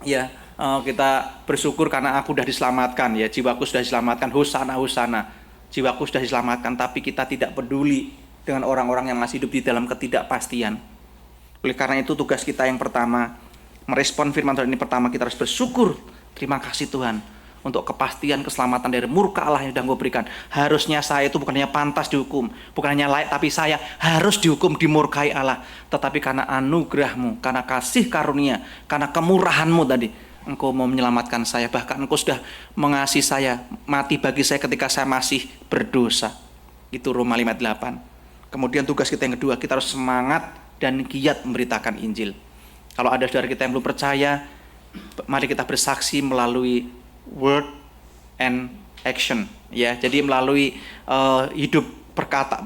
Ya, kita bersyukur karena aku sudah diselamatkan ya, jiwaku sudah diselamatkan, hosana hosana, jiwaku sudah diselamatkan, tapi kita tidak peduli dengan orang-orang yang masih hidup di dalam ketidakpastian. Oleh karena itu tugas kita yang pertama, merespon firman Tuhan ini pertama kita harus bersyukur, terima kasih Tuhan untuk kepastian keselamatan dari murka Allah yang sudah Engkau berikan. Harusnya saya itu bukan hanya pantas dihukum, bukan hanya layak, tapi saya harus dihukum, dimurkai Allah. Tetapi karena anugerah-Mu, karena kasih karunia, karena kemurahan-Mu tadi, Engkau mau menyelamatkan saya. Bahkan Engkau sudah mengasihi saya, mati bagi saya ketika saya masih berdosa. Itu Roma 5:8. Kemudian tugas kita yang kedua, kita harus semangat dan giat memberitakan Injil. Kalau ada saudara kita yang belum percaya, mari kita bersaksi melalui word and action, ya. Jadi melalui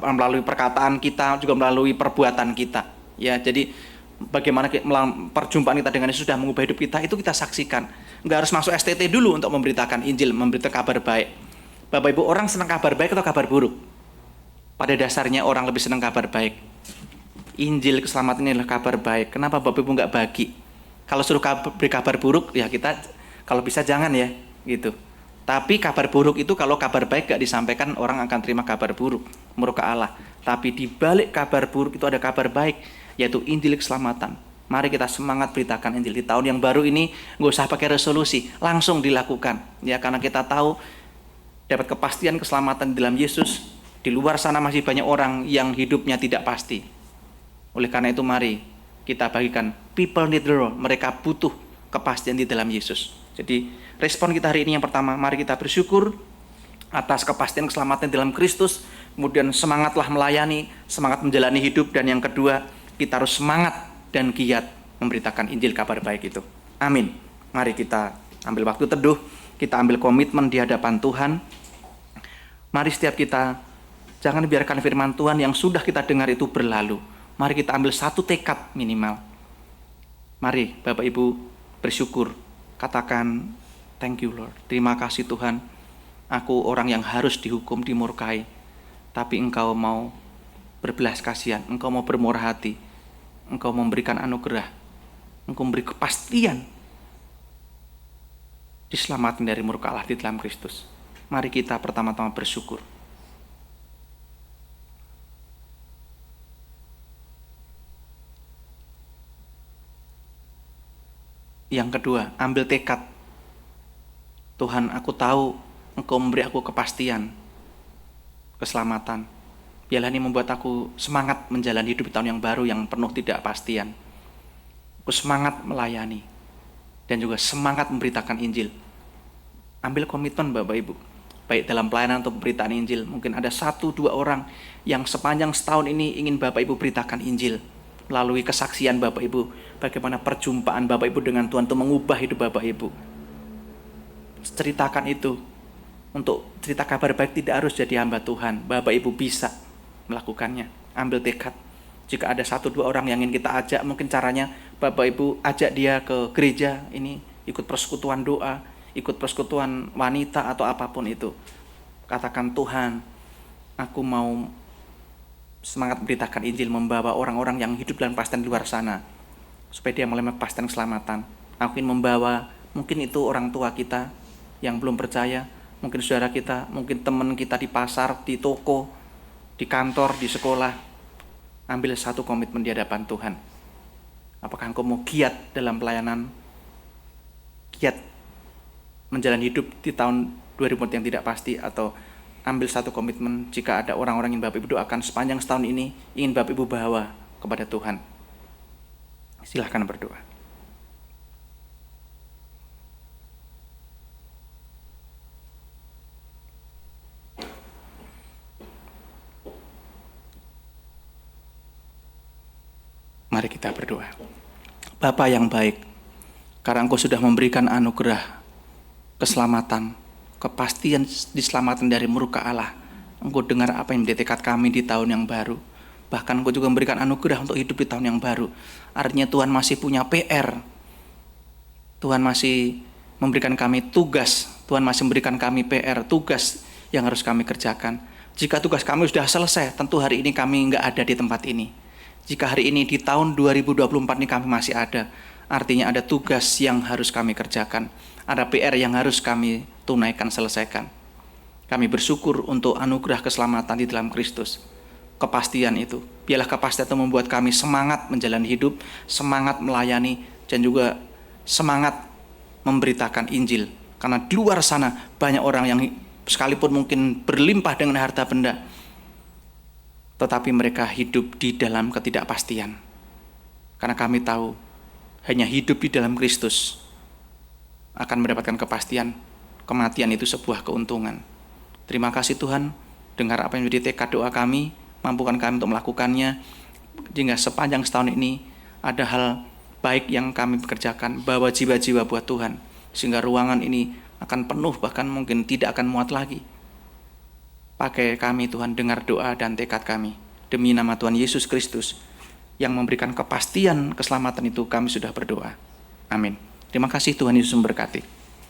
melalui perkataan kita, juga melalui perbuatan kita, ya. Jadi bagaimana perjumpaan kita dengan Yesus sudah mengubah hidup kita, itu kita saksikan. Nggak harus masuk STT dulu untuk memberitakan Injil, memberitakan kabar baik. Bapak Ibu, orang senang kabar baik atau kabar buruk? Pada dasarnya orang lebih senang kabar baik. Injil keselamatan ini adalah kabar baik. Kenapa Bapak Ibu nggak bagi? Kalau suruh beri kabar buruk, ya kita kalau bisa jangan ya, gitu. Tapi kabar buruk itu kalau kabar baik gak disampaikan, orang akan terima kabar buruk, murka Allah. Tapi di balik kabar buruk itu ada kabar baik, yaitu Injil keselamatan. Mari kita semangat beritakan Injil. Di tahun yang baru ini nggak usah pakai resolusi, langsung dilakukan. Ya, karena kita tahu dapat kepastian keselamatan di dalam Yesus. Di luar sana masih banyak orang yang hidupnya tidak pasti. Oleh karena itu mari kita bagikan, people need the Lord. Mereka butuh kepastian di dalam Yesus. Jadi respon kita hari ini yang pertama, mari kita bersyukur atas kepastian keselamatan dalam Kristus. Kemudian semangatlah melayani, semangat menjalani hidup. Dan yang kedua, kita harus semangat dan giat memberitakan Injil kabar baik itu. Amin. Mari kita ambil waktu teduh, kita ambil komitmen di hadapan Tuhan. Mari setiap kita Jangan biarkan firman Tuhan yang sudah kita dengar itu berlalu. Mari kita ambil satu tekad minimal. Mari Bapak Ibu bersyukur. Katakan, thank you Lord. Terima kasih Tuhan. Aku orang yang harus dihukum, dimurkai. Tapi Engkau mau berbelas kasihan. Engkau mau bermurah hati. Engkau memberikan anugerah. Engkau memberi kepastian. Diselamatkan dari murka Allah di dalam Kristus. Mari kita pertama-tama bersyukur. Yang kedua, ambil tekad. Tuhan, aku tahu Engkau memberi aku kepastian, keselamatan. Biarlah ini membuat aku semangat menjalani hidup di tahun yang baru yang penuh ketidakpastian. Aku semangat melayani dan juga semangat memberitakan Injil. Ambil komitmen Bapak Ibu, baik dalam pelayanan atau pemberitaan Injil. Mungkin ada 1-2 orang yang sepanjang setahun ini ingin Bapak Ibu beritakan Injil. Melalui kesaksian Bapak Ibu, bagaimana perjumpaan Bapak Ibu dengan Tuhan itu mengubah hidup Bapak Ibu. Ceritakan itu. Untuk cerita kabar baik tidak harus jadi hamba Tuhan. Bapak Ibu bisa melakukannya. Ambil tekad. Jika ada 1-2 orang yang ingin kita ajak, mungkin caranya Bapak Ibu ajak dia ke gereja ini, ikut persekutuan doa, ikut persekutuan wanita atau apapun itu. Katakan, Tuhan, aku mau semangat beritakan Injil, membawa orang-orang yang hidup dalam kepastian di luar sana, supaya dia mulai kepastian keselamatan. Aku ingin membawa, mungkin itu orang tua kita yang belum percaya, mungkin saudara kita, mungkin teman kita di pasar, di toko, di kantor, di sekolah. Ambil satu komitmen di hadapan Tuhan. Apakah engkau mau giat dalam pelayanan, giat menjalani hidup di tahun 2024 yang tidak pasti, atau ambil satu komitmen jika ada orang-orang yang Bapak Ibu doakan sepanjang setahun ini ingin Bapak Ibu bawa kepada Tuhan. Silahkan berdoa. Mari kita berdoa. Bapa yang baik, karena Engkau sudah memberikan anugerah, keselamatan, kepastian diselamatkan dari murka Allah. Engkau dengar apa yang menjadi tekad kami di tahun yang baru. Bahkan Engkau juga memberikan anugerah untuk hidup di tahun yang baru. Artinya Tuhan masih punya PR. Tuhan masih memberikan kami tugas. Tuhan masih memberikan kami PR, tugas yang harus kami kerjakan. Jika tugas kami sudah selesai, tentu hari ini kami nggak ada di tempat ini. Jika hari ini di tahun 2024 ini kami masih ada, artinya ada tugas yang harus kami kerjakan. Ada PR yang harus kami tunaikan, selesaikan. Kami bersyukur untuk anugerah keselamatan di dalam Kristus. Kepastian itu. Biarlah kepastian itu membuat kami semangat menjalani hidup, semangat melayani, dan juga semangat memberitakan Injil. Karena di luar sana banyak orang yang sekalipun mungkin berlimpah dengan harta benda, tetapi mereka hidup di dalam ketidakpastian. Karena kami tahu hanya hidup di dalam Kristus akan mendapatkan kepastian. Kematian itu sebuah keuntungan. Terima kasih Tuhan, dengar apa yang menjadi tekad doa kami, mampukan kami untuk melakukannya, hingga sepanjang setahun ini ada hal baik yang kami kerjakan, bawa jiwa-jiwa buat Tuhan, sehingga ruangan ini akan penuh, bahkan mungkin tidak akan muat lagi. Pakai kami Tuhan, dengar doa dan tekad kami. Demi nama Tuhan Yesus Kristus yang memberikan kepastian keselamatan itu, kami sudah berdoa. Amin. Terima kasih, Tuhan Yesus memberkati.